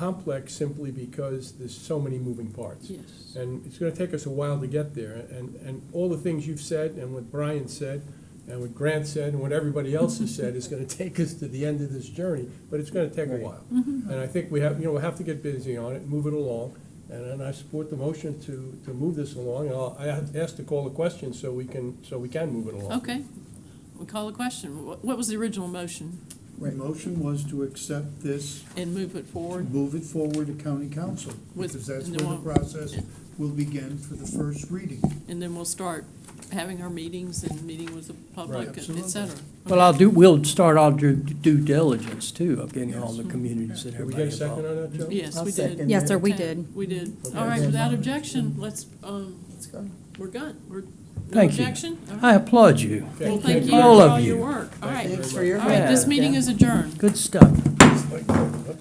complex simply because there's so many moving parts. Yes. And it's gonna take us a while to get there, and all the things you've said, and what Brian said, and what Grant said, and what everybody else has said, is gonna take us to the end of this journey, but it's gonna take a while. And I think we have, we'll have to get busy on it, move it along, and I support the motion to move this along, and I ask to call the question so we can move it along. Okay. We call the question. What was the original motion? The motion was to accept this, And move it forward? move it forward to county council, With- because that's and then where the we'll- process will begin for the first reading. And then we'll start having our meetings and meeting with the public, Right. et cetera. Well, we'll start our due diligence too of getting all the communities and Did we get a everybody second involved. on that, Joe? Yes, I'll we did. second Yes, sir, we Okay, did. We did. Okay. All right, without objection, let's, Let's go. we're good. No Thank you. objection? All I right. applaud you. Well, thank you All for of all you. your work. All right. Thanks for your All right, this help. meeting is adjourned. Good stuff. Like,